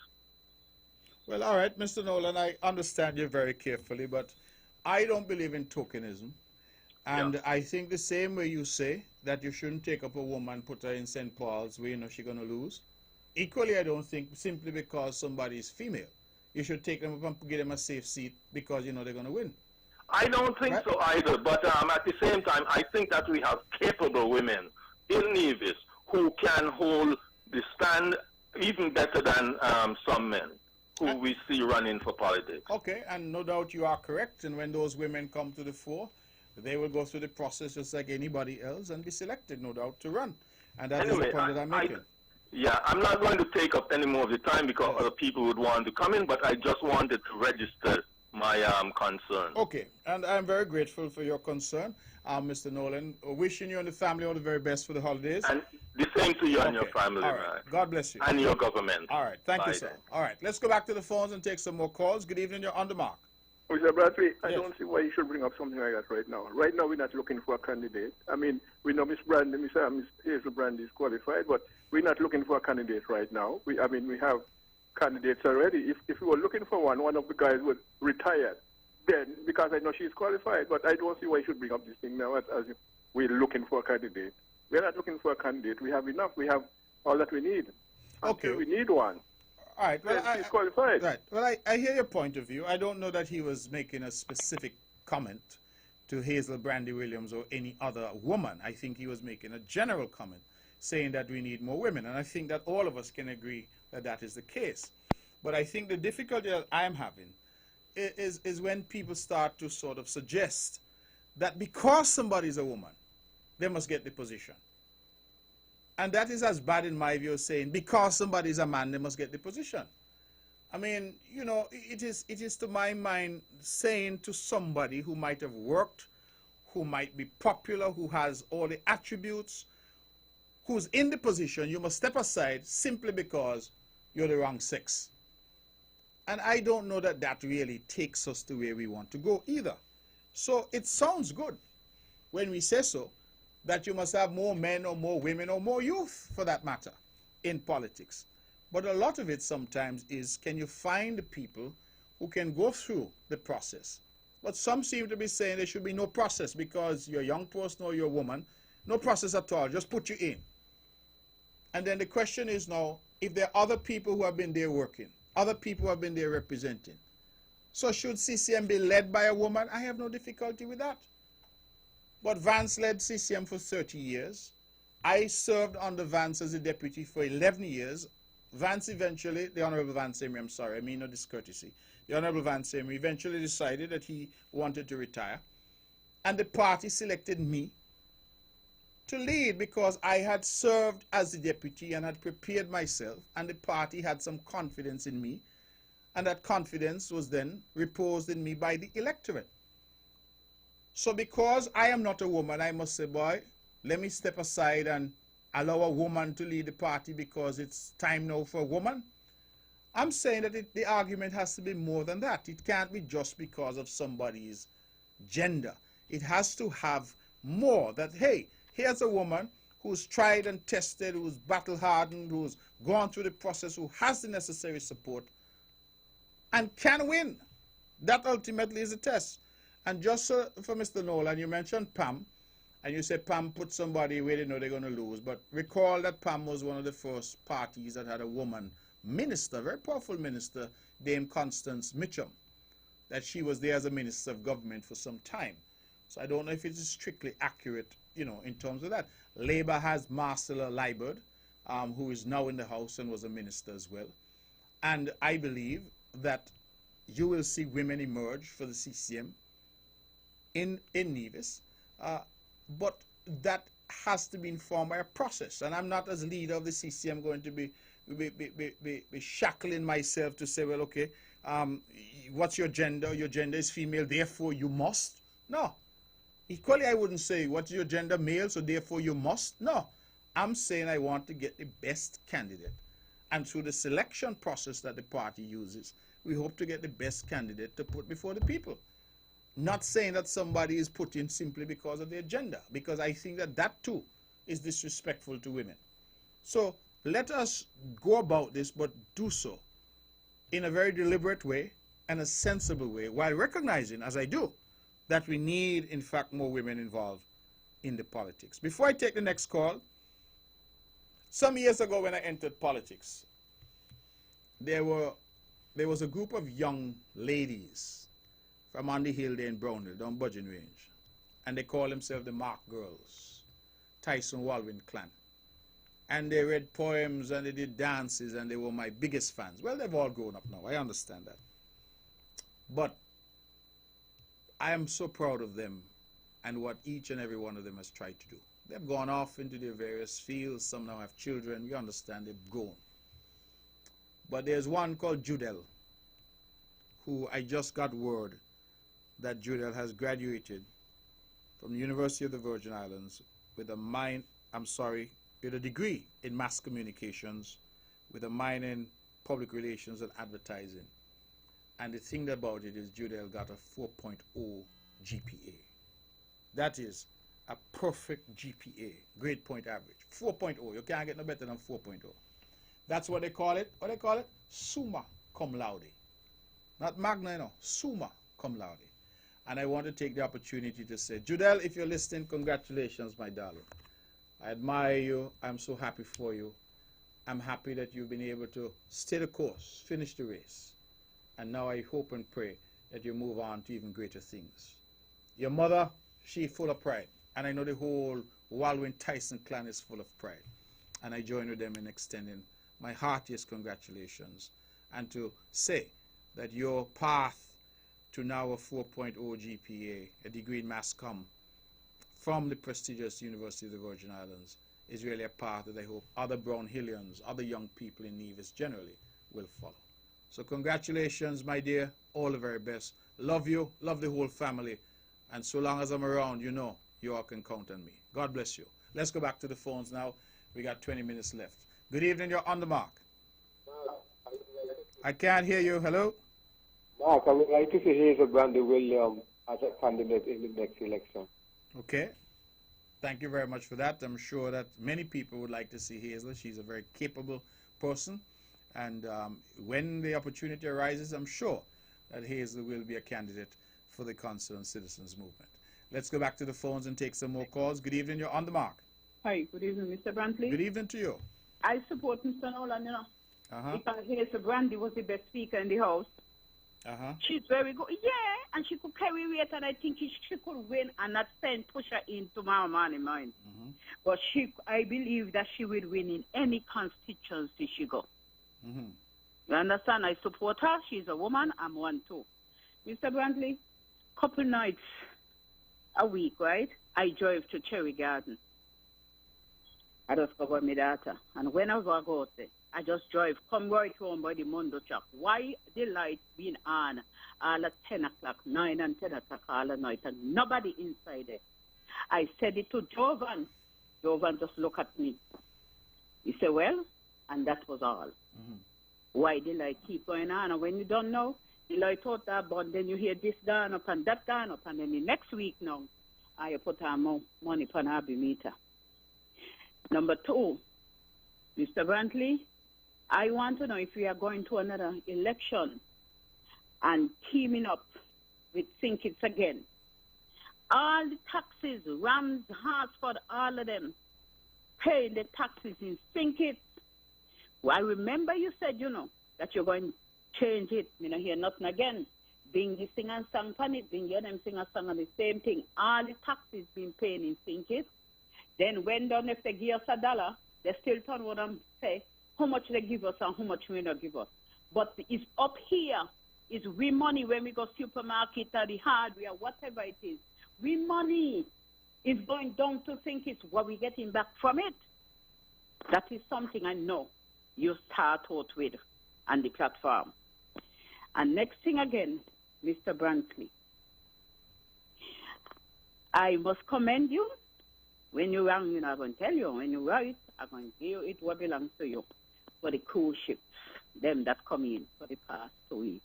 Well, all right, Mr. Nolan, I understand you very carefully, but I don't believe in tokenism. And I think the same way you say that you shouldn't take up a woman, put her in St. Paul's where you know she's going to lose. Equally, I don't think simply because somebody is female, you should take them up and give them a safe seat because you know they're going to win. I don't think Right. so either, but at the same time, I think that we have capable women in Nevis who can hold the stand even better than some men who we see running for politics. Okay, and no doubt you are correct. And when those women come to the fore, they will go through the process just like anybody else and be selected, no doubt, to run. And that is the point that I'm making. I'm not going to take up any more of the time because other people would want to come in, but I just wanted to register my concern. Okay, and I'm very grateful for your concern, Mr. Nolan. Wishing you and the family all the very best for the holidays. And the same to you and your Okay, family, all right. man. God bless you. And your government. All right, thank you, Bye sir. then. All right, let's go back to the phones and take some more calls. Good evening, you're on the mark. Mr. Bradley, I Yes. don't see why you should bring up something like that right now. Right now, we're not looking for a candidate. I mean, we know Miss Hazel Brandy is qualified, but we're not looking for a candidate right now. We have candidates already. If we were looking for one of the guys would retire, then, because I know she's qualified, but I don't see why you should bring up this thing now as if we're looking for a candidate. We're not looking for a candidate. We have enough. We have all that we need. Okay. Until we need one. All right, well, She's qualified. right. Well, I hear your point of view. I don't know that he was making a specific comment to Hazel Brandy Williams or any other woman. I think he was making a general comment saying that we need more women. And I think that all of us can agree that that is the case. But I think the difficulty that I'm having is when people start to sort of suggest that because somebody's a woman, they must get the position. And that is as bad in my view as saying because somebody's a man, they must get the position. I mean, you know, it is to my mind saying to somebody who might have worked, who might be popular, who has all the attributes, who's in the position, you must step aside simply because you're the wrong sex. And I don't know that that really takes us to where we want to go either. So it sounds good when we say so, that you must have more men or more women or more youth, for that matter, in politics. But a lot of it sometimes is, can you find the people who can go through the process? But some seem to be saying there should be no process because you're a young person or you're a woman. No process at all, just put you in. And then the question is now, if there are other people who have been there working, other people who have been there representing, so should CCM be led by a woman? I have no difficulty with that. But Vance led CCM for 30 years. I served under Vance as a deputy for 11 years. Vance eventually, the Honorable Vance Emery, I'm sorry, I mean no discourtesy. The Honorable Vance Emery eventually decided that he wanted to retire. And the party selected me to lead because I had served as the deputy and had prepared myself, and the party had some confidence in me. And that confidence was then reposed in me by the electorate. So because I am not a woman, I must say, boy, let me step aside and allow a woman to lead the party because it's time now for a woman. I'm saying that the argument has to be more than that. It can't be just because of somebody's gender. It has to have more that, hey, here's a woman who's tried and tested, who's battle-hardened, who's gone through the process, who has the necessary support, and can win. That ultimately is the test. And just for Mr. Nolan, you mentioned Pam, and you said Pam put somebody where they know they're going to lose. But recall that Pam was one of the first parties that had a woman minister, very powerful minister, Dame Constance Mitchum, that she was there as a minister of government for some time. So I don't know if it is strictly accurate, you know, in terms of that. Labour has Marcella Liebert, who is now in the House and was a minister as well. And I believe that you will see women emerge for the CCM in Nevis, but that has to be informed by a process. And I'm not, as leader of the CCM, going to be shackling myself to say, well, okay, what's your gender? Your gender is female, therefore you must. No. Equally, I wouldn't say, what's your gender? Male, so therefore you must. No. I'm saying I want to get the best candidate. And through the selection process that the party uses, we hope to get the best candidate to put before the people. Not saying that somebody is put in simply because of their gender, because I think that that too is disrespectful to women. So let us go about this, but do so in a very deliberate way and a sensible way, while recognizing, as I do, that we need, in fact, more women involved in the politics. Before I take the next call, some years ago when I entered politics, there was a group of young ladies from on the hill there in Brownhill, down Budgeon Range. And they call themselves the Mark Girls, Tyson Walwyn clan. And they read poems and they did dances and they were my biggest fans. Well, they've all grown up now. I understand that. But I am so proud of them and what each and every one of them has tried to do. They've gone off into their various fields. Some now have children. You understand, they've grown. But there's one called Judel, who I just got word that Judel has graduated from the University of the Virgin Islands with with a degree in mass communications, with a minor in public relations and advertising. And the thing about it is Judel got a 4.0 GPA. That is a perfect GPA, grade point average. 4.0, you can't get no better than 4.0. That's what they call it. What they call it? Summa cum laude. Not magna, no. Summa cum laude. And I want to take the opportunity to say, Judel, if you're listening, congratulations, my darling. I admire you. I'm so happy for you. I'm happy that you've been able to stay the course, finish the race. And now I hope and pray that you move on to even greater things. Your mother, she's full of pride. And I know the whole Walwyn Tyson clan is full of pride. And I join with them in extending my heartiest congratulations. And to say that your path to now a 4.0 GPA, a degree in mass comm, from the prestigious University of the Virgin Islands is really a path that I hope other Brownhillians, other young people in Nevis generally will follow. So congratulations, my dear. All the very best. Love you. Love the whole family. And so long as I'm around, you know you all can count on me. God bless you. Let's go back to the phones now. We got 20 minutes left. Good evening. You're on the mark. I can't hear you. Hello? Mark, I would like to see Hazel Brandy Williams as a candidate in the next election. Okay. Thank you very much for that. I'm sure that many people would like to see Hazel. She's a very capable person. And when the opportunity arises, I'm sure that Hazel will be a candidate for the Concerned Citizens Movement. Let's go back to the phones and take some more calls. Good evening. You're on the mark. Hi. Good evening, Mr. Brantley. Good evening to you. I support Mr. Nolan, you know. Because Hazel Brandy was the best speaker in the House. She's very good. Yeah, and she could carry weight, and I think she could win and not push her in tomorrow morning. But I believe that she will win in any constituency she go. You understand? I support her. She's a woman. I'm one too. Mr. Brantley, couple nights a week, right? I drive to Cherry Garden. I discover my daughter. And whenever I go out there, I just drive, come right home by the Mondo Chop. Why the lights being on all at 10 o'clock, 9 and 10 o'clock all the night, and nobody inside there? I said it to Jovan. Jovan just look at me. He said, well, and that was all. Why the light keep going on? And when you don't know, the light out there, but then you hear this gone up and that gone up, and then the next week now, I put on money for an meter. Number two, Mr. Brantley, I want to know if we are going to another election and teaming up with Think It's again. All the taxes, Rams, Hartsford, all of them, paying the taxes in Think It. Well, I remember you said, you know, that you're going to change it. You know, hear nothing again. Bing the sing and song on it, bing them sing and song on the same thing. All the taxes being paid in Think It. Then when done, if they give us $1, they still turn what I'm say, how much they give us and how much we not give us. But it's up here. It's we money when we go supermarket or the hardware, whatever it is. We money is going down to Think It's what we're getting back from it. That is something I know you start out with on the platform. And next thing again, Mr. Brantley, I must commend you. When you're wrong, I'm going to tell you. When you're right, I'm going to give you it what belongs to you. For the cruise ships, them that come in for the past 2 weeks.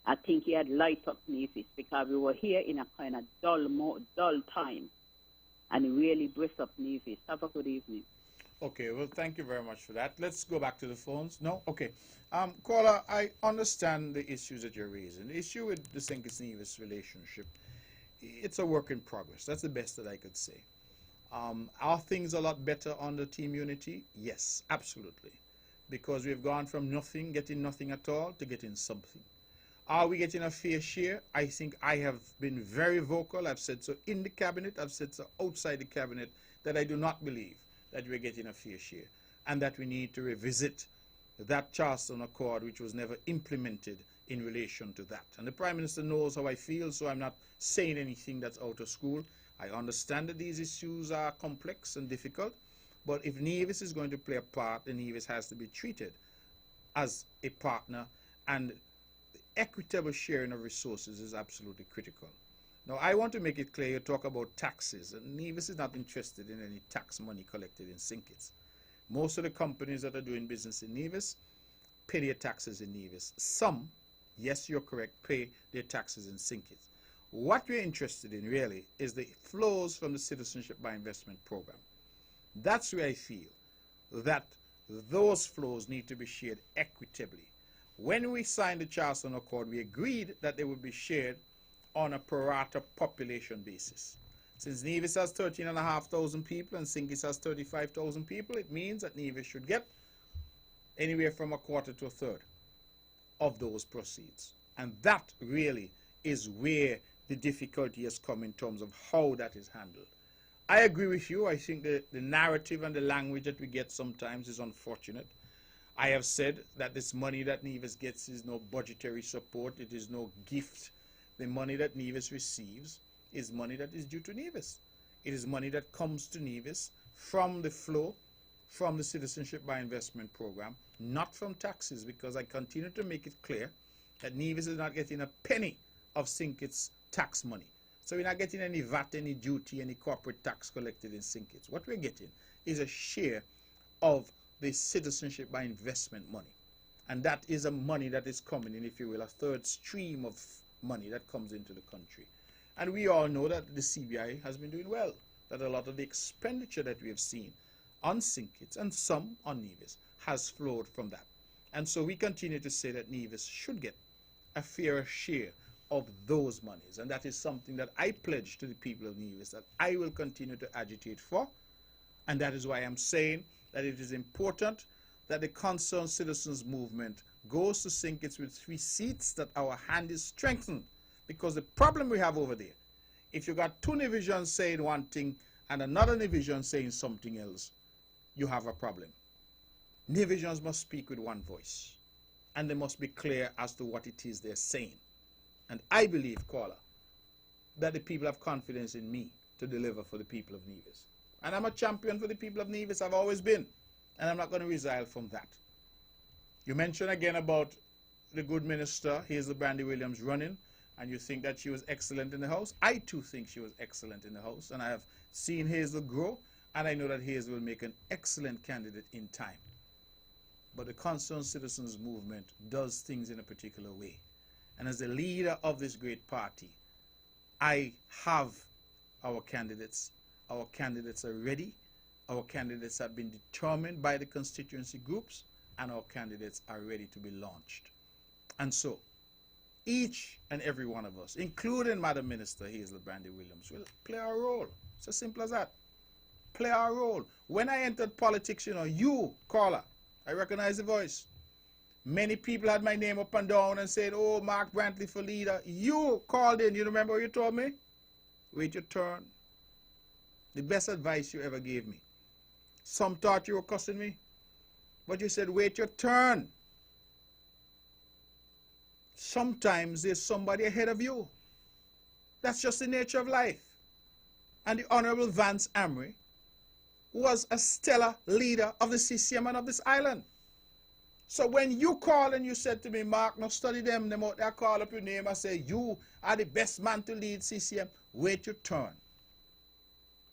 I think he had light up Nevis because we were here in a kind of dull time. And he really brisked up Nevis. Have a good evening. Okay, well, thank you very much for that. Let's go back to the phones. No? Okay. Caller, I understand the issues that you're raising. The issue with the St. Kitts Nevis relationship, it's a work in progress. That's the best that I could say. Are things a lot better under Team Unity? Yes, absolutely. Because we've gone from nothing, getting nothing at all, to getting something. Are we getting a fair share? I think I have been very vocal. I've said so in the cabinet. I've said so outside the cabinet that I do not believe that we're getting a fair share and that we need to revisit that Charleston Accord, which was never implemented in relation to that. And the Prime Minister knows how I feel, so I'm not saying anything that's out of school. I understand that these issues are complex and difficult, but if Nevis is going to play a part, then Nevis has to be treated as a partner, and the equitable sharing of resources is absolutely critical. Now, I want to make it clear, you talk about taxes, and Nevis is not interested in any tax money collected in St. Most of the companies that are doing business in Nevis pay their taxes in Nevis. Some, yes, you're correct, pay their taxes in St. Kitts. What we're interested in really is the flows from the Citizenship by Investment program. That's where I feel that those flows need to be shared equitably. When we signed the Charleston Accord, we agreed that they would be shared on a pro rata population basis. Since Nevis has 13,500 people and St. Kitts has 35,000 people, it means that Nevis should get anywhere from a quarter to a third of those proceeds. And that really is where the difficulty has come in terms of how that is handled. I agree with you. I think the narrative and the language that we get sometimes is unfortunate. I have said that this money that Nevis gets is no budgetary support. It is no gift. The money that Nevis receives is money that is due to Nevis. It is money that comes to Nevis from the flow from the Citizenship by Investment program, not from taxes, because I continue to make it clear that Nevis is not getting a penny of St. Kitts tax money. So we're not getting any VAT, any duty, any corporate tax collected in St. Kitts. What we're getting is a share of the Citizenship by Investment money. And that is a money that is coming in, if you will, a third stream of money that comes into the country. And we all know that the CBI has been doing well, that a lot of the expenditure that we have seen on St. Kitts and some on Nevis has flowed from that. And so we continue to say that Nevis should get a fairer share of those monies. And that is something that I pledge to the people of Nevis that I will continue to agitate for. And that is why I'm saying that it is important that the Concerned Citizens Movement goes to St. Kitts with 3 seats, that our hand is strengthened. Because the problem we have over there, if you got 2 divisions saying one thing and another division saying something else, you have a problem. Divisions must speak with one voice, and they must be clear as to what it is they're saying. And I believe, caller, that the people have confidence in me to deliver for the people of Nevis. And I'm a champion for the people of Nevis. I've always been. And I'm not going to resile from that. You mentioned again about the good minister, Hazel Brandy Williams, running, and you think that she was excellent in the House. I too think she was excellent in the House, and I have seen Hazel grow, and I know that Hazel will make an excellent candidate in time. But the Concerned Citizens Movement does things in a particular way. And as the leader of this great party, I have our candidates. Our candidates are ready. Our candidates have been determined by the constituency groups, and our candidates are ready to be launched. And so, each and every one of us, including Madam Minister Hazel Brandy Williams, will play our role. It's as simple as that. Play our role. When I entered politics, you, caller, I recognize the voice. Many people had my name up and down and said, oh, Mark Brantley for leader. You called in. You remember what you told me? Wait your turn. The best advice you ever gave me. Some thought you were cussing me, but you said, wait your turn. Sometimes there's somebody ahead of you. That's just the nature of life. And the Honorable Vance Amry was a stellar leader of the CCM and of this island. So when you call and you said to me, Mark, now study them out there, call up your name and say, you are the best man to lead CCM, wait your turn.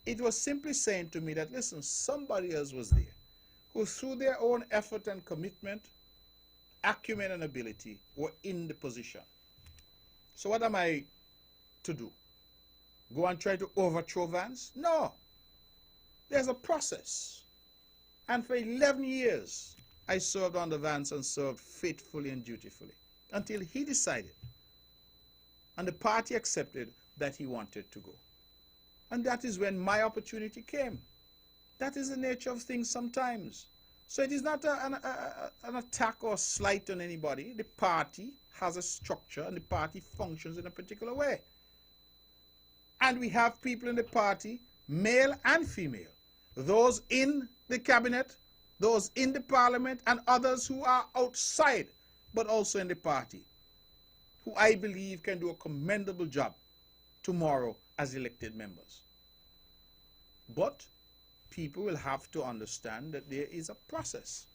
It was simply saying to me that, listen, somebody else was there who through their own effort and commitment, acumen and ability were in the position. So what am I to do? Go and try to overthrow Vance? No. There's a process. And for 11 years, I served under Vance and served faithfully and dutifully until he decided and the party accepted that he wanted to go. And that is when my opportunity came. That is the nature of things sometimes. So it is not an attack or slight on anybody. The party has a structure and the party functions in a particular way. And we have people in the party, male and female, those in the cabinet, those in the parliament, and others who are outside, but also in the party, who I believe can do a commendable job tomorrow as elected members. But people will have to understand that there is a process.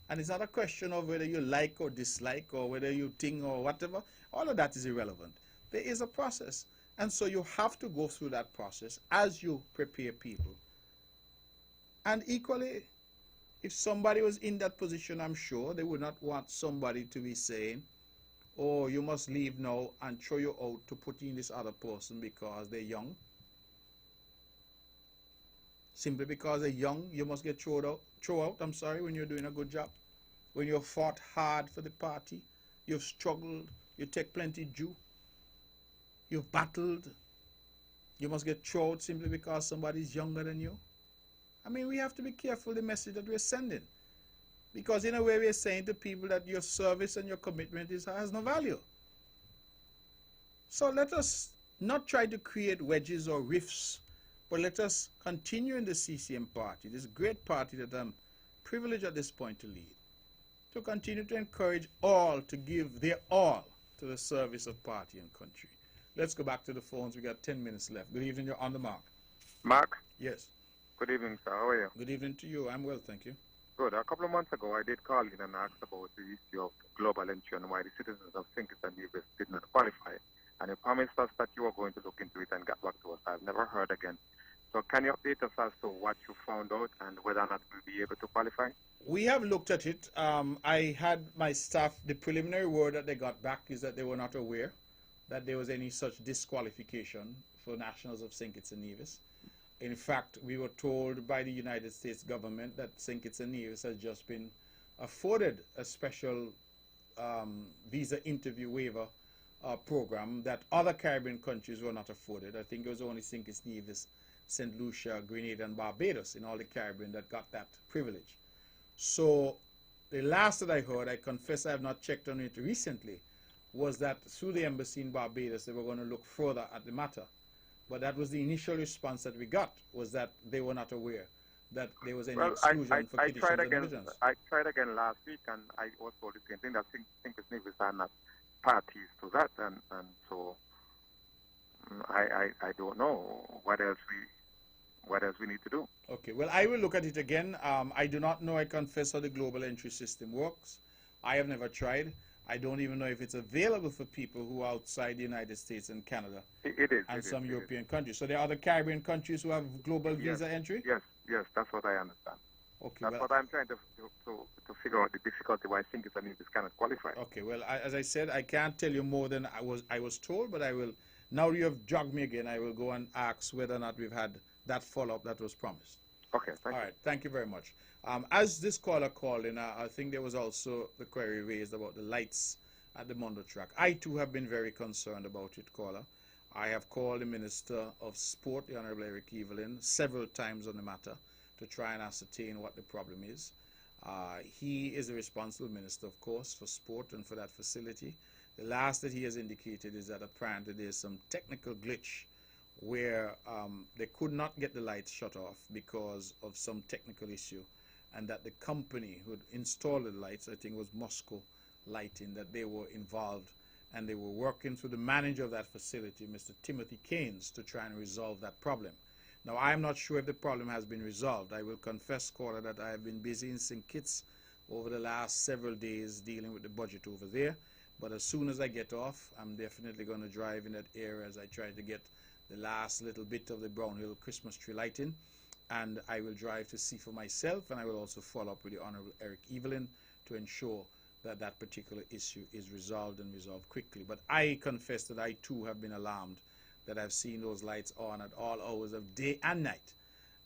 And it's not a question of whether you like or dislike or whether you think or whatever. All of that is irrelevant. There is a process. And so you have to go through that process as you prepare people. And equally, if somebody was in that position, I'm sure they would not want somebody to be saying, oh, you must leave now and throw you out to put in this other person because they're young. Simply because they're young, you must get thrown out, I'm sorry, when you're doing a good job. When you've fought hard for the party, you've struggled, you take plenty due, you've battled, you must get thrown out simply because somebody's younger than you. I mean, we have to be careful the message that we're sending. Because in a way we're saying to people that your service and your commitment has no value. So let us not try to create wedges or rifts, but let us continue in the CCM party, this great party that I'm privileged at this point to lead, to continue to encourage all to give their all to the service of party and country. Let's go back to the phones. We got 10 minutes left. Good evening. You're on the mark. Mark? Yes. Good evening, sir. How are you? Good evening to you. I'm well, thank you. Good. A couple of months ago, I did call in and ask about the issue of global entry and why the citizens of St. Kitts and Nevis did not qualify. And you promised us that you were going to look into it and get back to us. I've never heard again. So can you update us as to what you found out and whether or not we'll be able to qualify? We have looked at it. I had my staff, the preliminary word that they got back is that they were not aware that there was any such disqualification for nationals of St. Kitts and Nevis. In fact, we were told by the United States government that St. Kitts and Nevis has just been afforded a special visa interview waiver program that other Caribbean countries were not afforded. I think it was only St. Kitts and Nevis, St. Lucia, Grenada, and Barbados in all the Caribbean that got that privilege. So the last that I heard, I confess I have not checked on it recently, was that through the embassy in Barbados, they were going to look further at the matter. But that was the initial response that we got, was that they were not aware that there was any exclusion for Kittitians and Middens. I tried again last week, and I was told the same thing, that St. Kitts and Nevis are not parties to that, and so I don't know what else we need to do. Okay, well, I will look at it again. I do not know, I confess, how the global entry system works. I have never tried. I don't even know if it's available for people who are outside the United States and Canada. It is. And some European countries. So there are other Caribbean countries who have global visa entry? Yes, that's what I understand. Okay, that's what I'm trying to figure out, the difficulty why St. Kitts and Nevis cannot qualify. Okay, well, as I said, I can't tell you more than I was told, but I will, now you have jogged me again, I will go and ask whether or not we've had that follow-up that was promised. Okay, thank you. All right, thank you very much. As this caller called in, I think there was also the query raised about the lights at the Mondo track. I too have been very concerned about it, caller. I have called the Minister of Sport, the Honorable Eric Evelyn, several times on the matter to try and ascertain what the problem is. He is the responsible minister, of course, for sport and for that facility. The last that he has indicated is that apparently there's some technical glitch where they could not get the lights shut off because of some technical issue, and that the company who had installed the lights, I think it was Moscow Lighting, that they were involved, and they were working through the manager of that facility, Mr. Timothy Keynes, to try and resolve that problem. Now, I am not sure if the problem has been resolved. I will confess, caller, that I have been busy in St. Kitts over the last several days dealing with the budget over there, but as soon as I get off, I'm definitely going to drive in that area as I try to get the last little bit of the Brownhill Christmas tree lighting, and I will drive to see for myself, and I will also follow up with the Honorable Eric Evelyn to ensure that that particular issue is resolved and resolved quickly. But I confess that I too have been alarmed that I've seen those lights on at all hours of day and night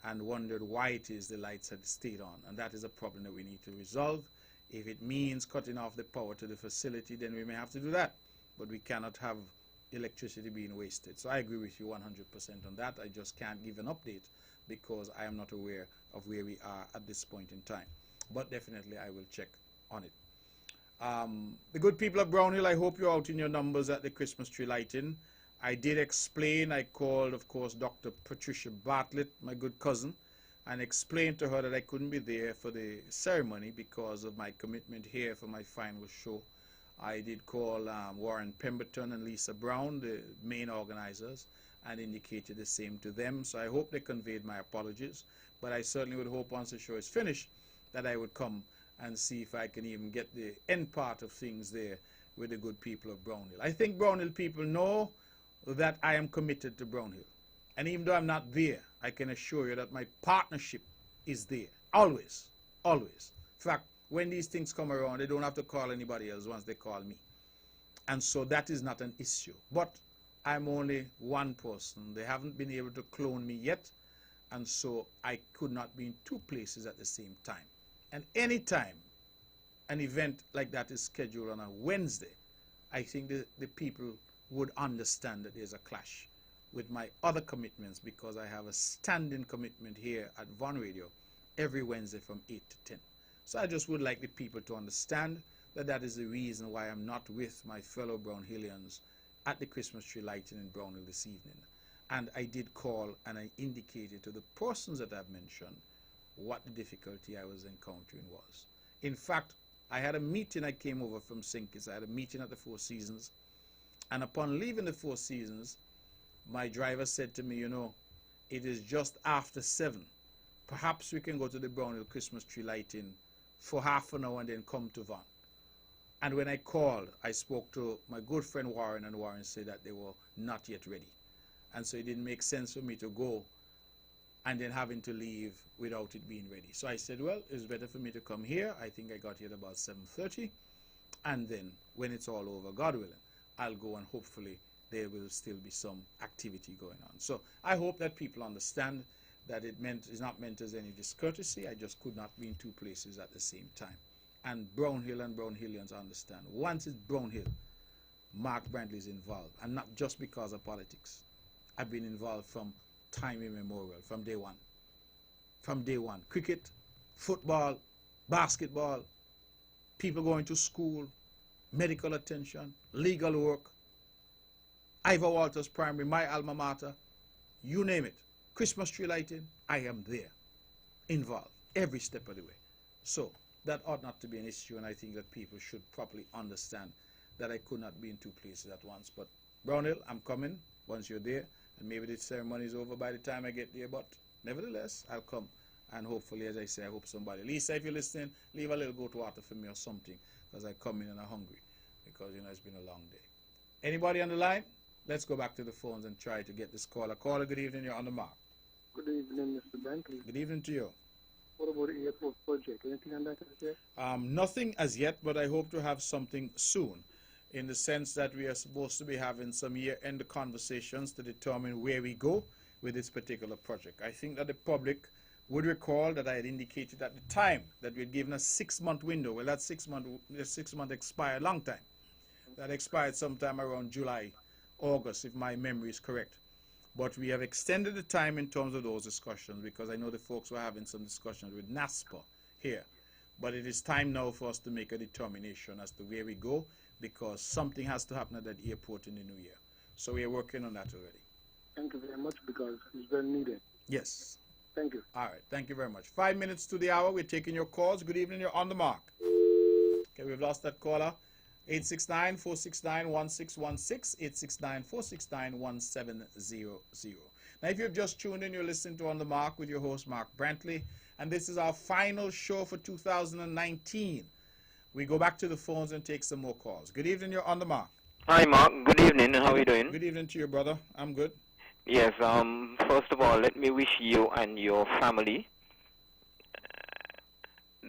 and wondered why it is the lights had stayed on, and that is a problem that we need to resolve. If it means cutting off the power to the facility, then we may have to do that, but we cannot have electricity being wasted. So I agree with you 100% on that. I just can't give an update because I am not aware of where we are at this point in time. but definitely I will check on it. The good people of Brownhill, I hope you're out in your numbers at the Christmas tree lighting. I did explain, I called, of course, Dr. Patricia Bartlett, my good cousin, and explained to her that I couldn't be there for the ceremony because of my commitment here for my final show. I did call Warren Pemberton and Lisa Brown, the main organizers, and indicated the same to them. So I hope they conveyed my apologies. But I certainly would hope once the show is finished that I would come and see if I can even get the end part of things there with the good people of Brownhill. I think Brownhill people know that I am committed to Brownhill. And even though I'm not there, I can assure you that my partnership is there. Always. Always. In fact, when these things come around, they don't have to call anybody else once they call me. And so that is not an issue. But I'm only one person. They haven't been able to clone me yet. And so I could not be in two places at the same time. And any time an event like that is scheduled on a Wednesday, I think the people would understand that there's a clash with my other commitments, because I have a standing commitment here at Von Radio every Wednesday from 8 to 10. So I just would like the people to understand that that is the reason why I'm not with my fellow Brownhillians at the Christmas tree lighting in Brownhill this evening. And I did call and I indicated to the persons that I've mentioned what the difficulty I was encountering was. In fact, I had a meeting. I came over from St. Kitts. I had a meeting at the Four Seasons. And upon leaving the Four Seasons, my driver said to me, you know, it is just after 7. Perhaps we can go to the Brownhill Christmas tree lighting for half an hour and then come to Vaughan. And when I called, I spoke to my good friend Warren, and Warren said that they were not yet ready. And so it didn't make sense for me to go and then having to leave without it being ready. So I said, well, it's better for me to come here. I think I got here at about 7:30. And then when it's all over, God willing, I'll go and hopefully there will still be some activity going on. So I hope that people understand that it's not meant as any discourtesy. I just could not be in two places at the same time. And Brownhill and Brownhillians understand. Once it's Brownhill, Mark Brantley is involved. And not just because of politics. I've been involved from time immemorial, from day one. From day one. Cricket, football, basketball, people going to school, medical attention, legal work, Ivor Walters Primary, my alma mater, you name it. Christmas tree lighting, I am there, involved, every step of the way. So that ought not to be an issue, and I think that people should properly understand that I could not be in two places at once. But Brownhill, I'm coming once you're there, and maybe the ceremony is over by the time I get there, but nevertheless, I'll come. And hopefully, as I say, I hope somebody, Lisa, if you're listening, leave a little goat water for me or something, because I come in and I'm hungry, because, you know, it's been a long day. Anybody on the line? Let's go back to the phones and try to get this caller. Caller, good evening, you're on the mark. Good evening, Mr. Brantley. Good evening to you. What about the airport project? Anything on that yet? Nothing as yet, but I hope to have something soon, in the sense that we are supposed to be having some year-end conversations to determine where we go with this particular project. I think that the public would recall that I had indicated at the time that we had given a 6-month window. Well, that 6 month expired a long time. That expired sometime around July, August, if my memory is correct. But we have extended the time in terms of those discussions, because I know the folks were having some discussions with NASPA here. But it is time now for us to make a determination as to where we go, because something has to happen at that airport in the new year. So we are working on that already. Thank you very much, because it's very needed. Yes. Thank you. All right. Thank you very much. 5 minutes to the hour. We're taking your calls. Good evening. You're on the mark. Okay, we've lost that caller. 869-469-1616, 869-469-1700. Now, if you've just tuned in, you're listening to On the Mark with your host, Mark Brantley, and this is our final show for 2019. We go back to the phones and take some more calls. Good evening, you're on the mark. Hi, Mark. Good evening. How are you doing? Good evening to you, brother. I'm good. Yes, first of all, let me wish you and your family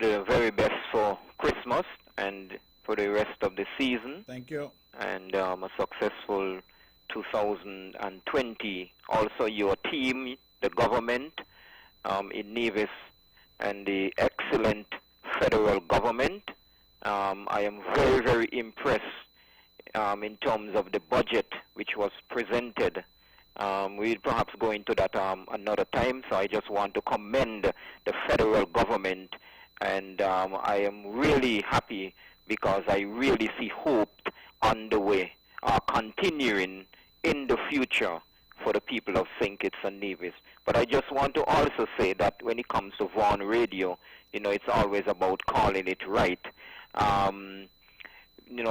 the very best for Christmas and for the rest of the season. Thank you. And a successful 2020. Also, your team, the government in Nevis, and the excellent federal government. I am very, very impressed in terms of the budget which was presented. We'll perhaps go into that another time, so I just want to commend the federal government And I am really happy because I really see hope on the way, continuing in the future for the people of St. Kitts and Nevis. But I just want to also say that when it comes to Vaughan Radio, it's always about calling it right.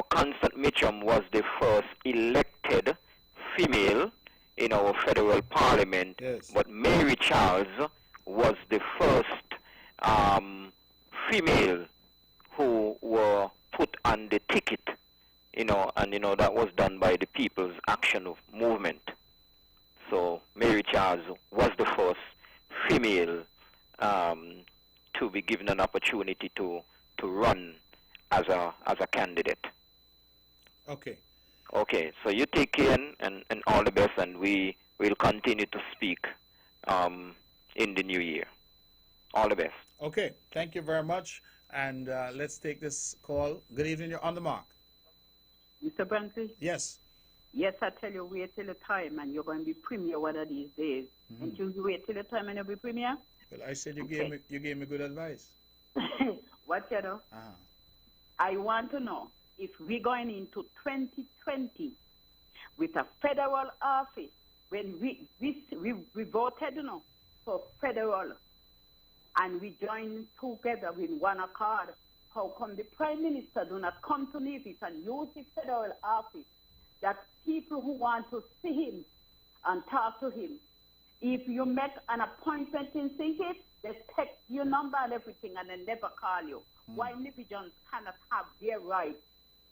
Constance Mitchum was the first elected female in our federal parliament, yes. But Mary Charles was the first female who were put on the ticket, and that was done by the People's Action Movement. So Mary Charles was the first female to be given an opportunity to run as a candidate. Okay. Okay, so you take care and all the best, and we will continue to speak in the new year. All the best. Okay, thank you very much. And let's take this call. Good evening, you're on the mark. Mr. Brantley? Yes. Yes, I tell you, wait till the time, and you're going to be premier one of these days. And you wait till the time and you'll be premier? Well, I said you gave me good advice. What, you know? I want to know if we're going into 2020 with a federal office, when we voted, for federal, and we join together with one accord, how come the Prime Minister do not come to Nevis and use the federal office, that people who want to see him and talk to him, if you make an appointment in St. Kitts, they text your number and everything and they never call you. Why Nivijans cannot have their right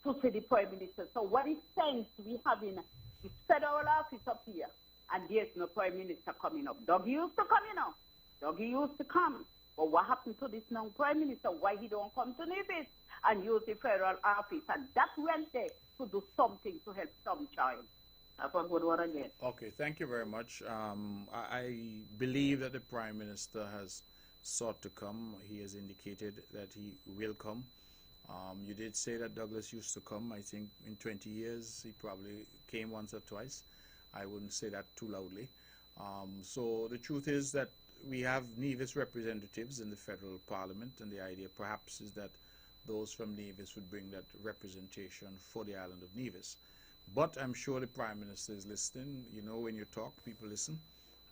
to see the Prime Minister? So what is sense we have in the federal office up here and there's no Prime Minister coming up? Dougie used to come, Dougie used to come. But what happened to this now Prime Minister? Why he don't come to Nevis and use the federal office? And that went there to do something to help some child. That's a good one again. Okay, thank you very much. I believe that the Prime Minister has sought to come. He has indicated that he will come. You did say that Douglas used to come. I think in 20 years he probably came once or twice. I wouldn't say that too loudly. So the truth is that we have Nevis representatives in the federal parliament, and the idea perhaps is that those from Nevis would bring that representation for the island of Nevis. But I'm sure the Prime Minister is listening. When you talk, people listen.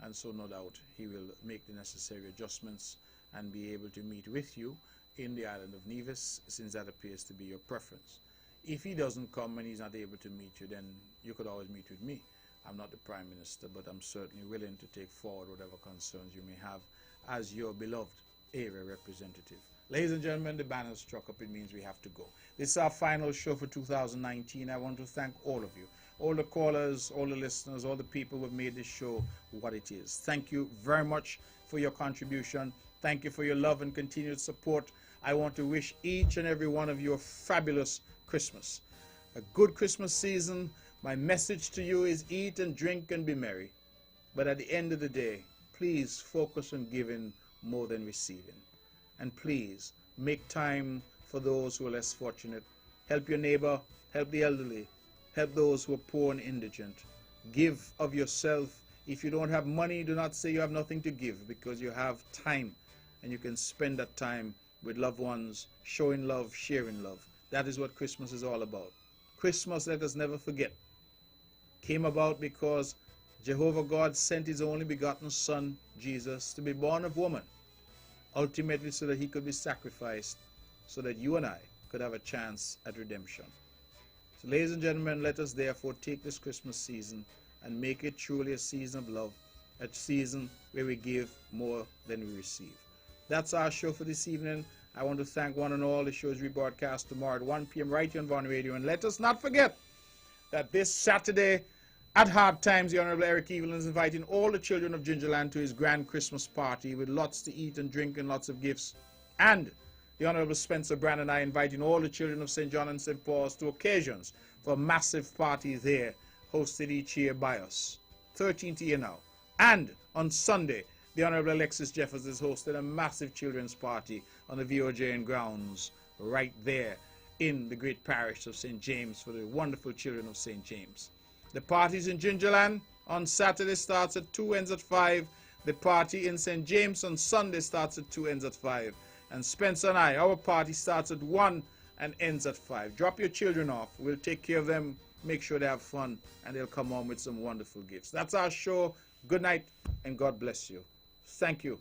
And so no doubt he will make the necessary adjustments and be able to meet with you in the island of Nevis, since that appears to be your preference. If he doesn't come and he's not able to meet you, then you could always meet with me. I'm not the Prime Minister, but I'm certainly willing to take forward whatever concerns you may have as your beloved area representative. Ladies and gentlemen, the banner struck up. It means we have to go. This is our final show for 2019. I want to thank all of you, all the callers, all the listeners, all the people who have made this show what it is. Thank you very much for your contribution. Thank you for your love and continued support. I want to wish each and every one of you a fabulous Christmas, a good Christmas season. My message to you is eat and drink and be merry. But at the end of the day, please focus on giving more than receiving. And please make time for those who are less fortunate. Help your neighbor, help the elderly, help those who are poor and indigent. Give of yourself. If you don't have money, do not say you have nothing to give, because you have time and you can spend that time with loved ones, showing love, sharing love. That is what Christmas is all about. Christmas, let us never forget, came about because Jehovah God sent his only begotten Son, Jesus, to be born of woman, ultimately so that he could be sacrificed, so that you and I could have a chance at redemption. So ladies and gentlemen, let us therefore take this Christmas season and make it truly a season of love, a season where we give more than we receive. That's our show for this evening. I want to thank one and all. The show is rebroadcast tomorrow at 1 p.m. right here on Vaughan Radio. And let us not forget that this Saturday at Hard Times, the Honorable Eric Evelyn is inviting all the children of Gingerland to his grand Christmas party with lots to eat and drink and lots of gifts. And the Honorable Spencer Brand and I inviting all the children of St. John and St. Paul's to occasions for a massive party there, hosted each year by us. 13th year now. And on Sunday, the Honorable Alexis Jeffers is hosting a massive children's party on the VOJN grounds right there in the great parish of St. James for the wonderful children of St. James. The parties in Gingerland on Saturday starts at 2, ends at 5. The party in St. James on Sunday starts at 2, ends at 5. And Spencer and I, our party starts at 1 and ends at 5. Drop your children off. We'll take care of them, make sure they have fun, and they'll come home with some wonderful gifts. That's our show. Good night, and God bless you. Thank you.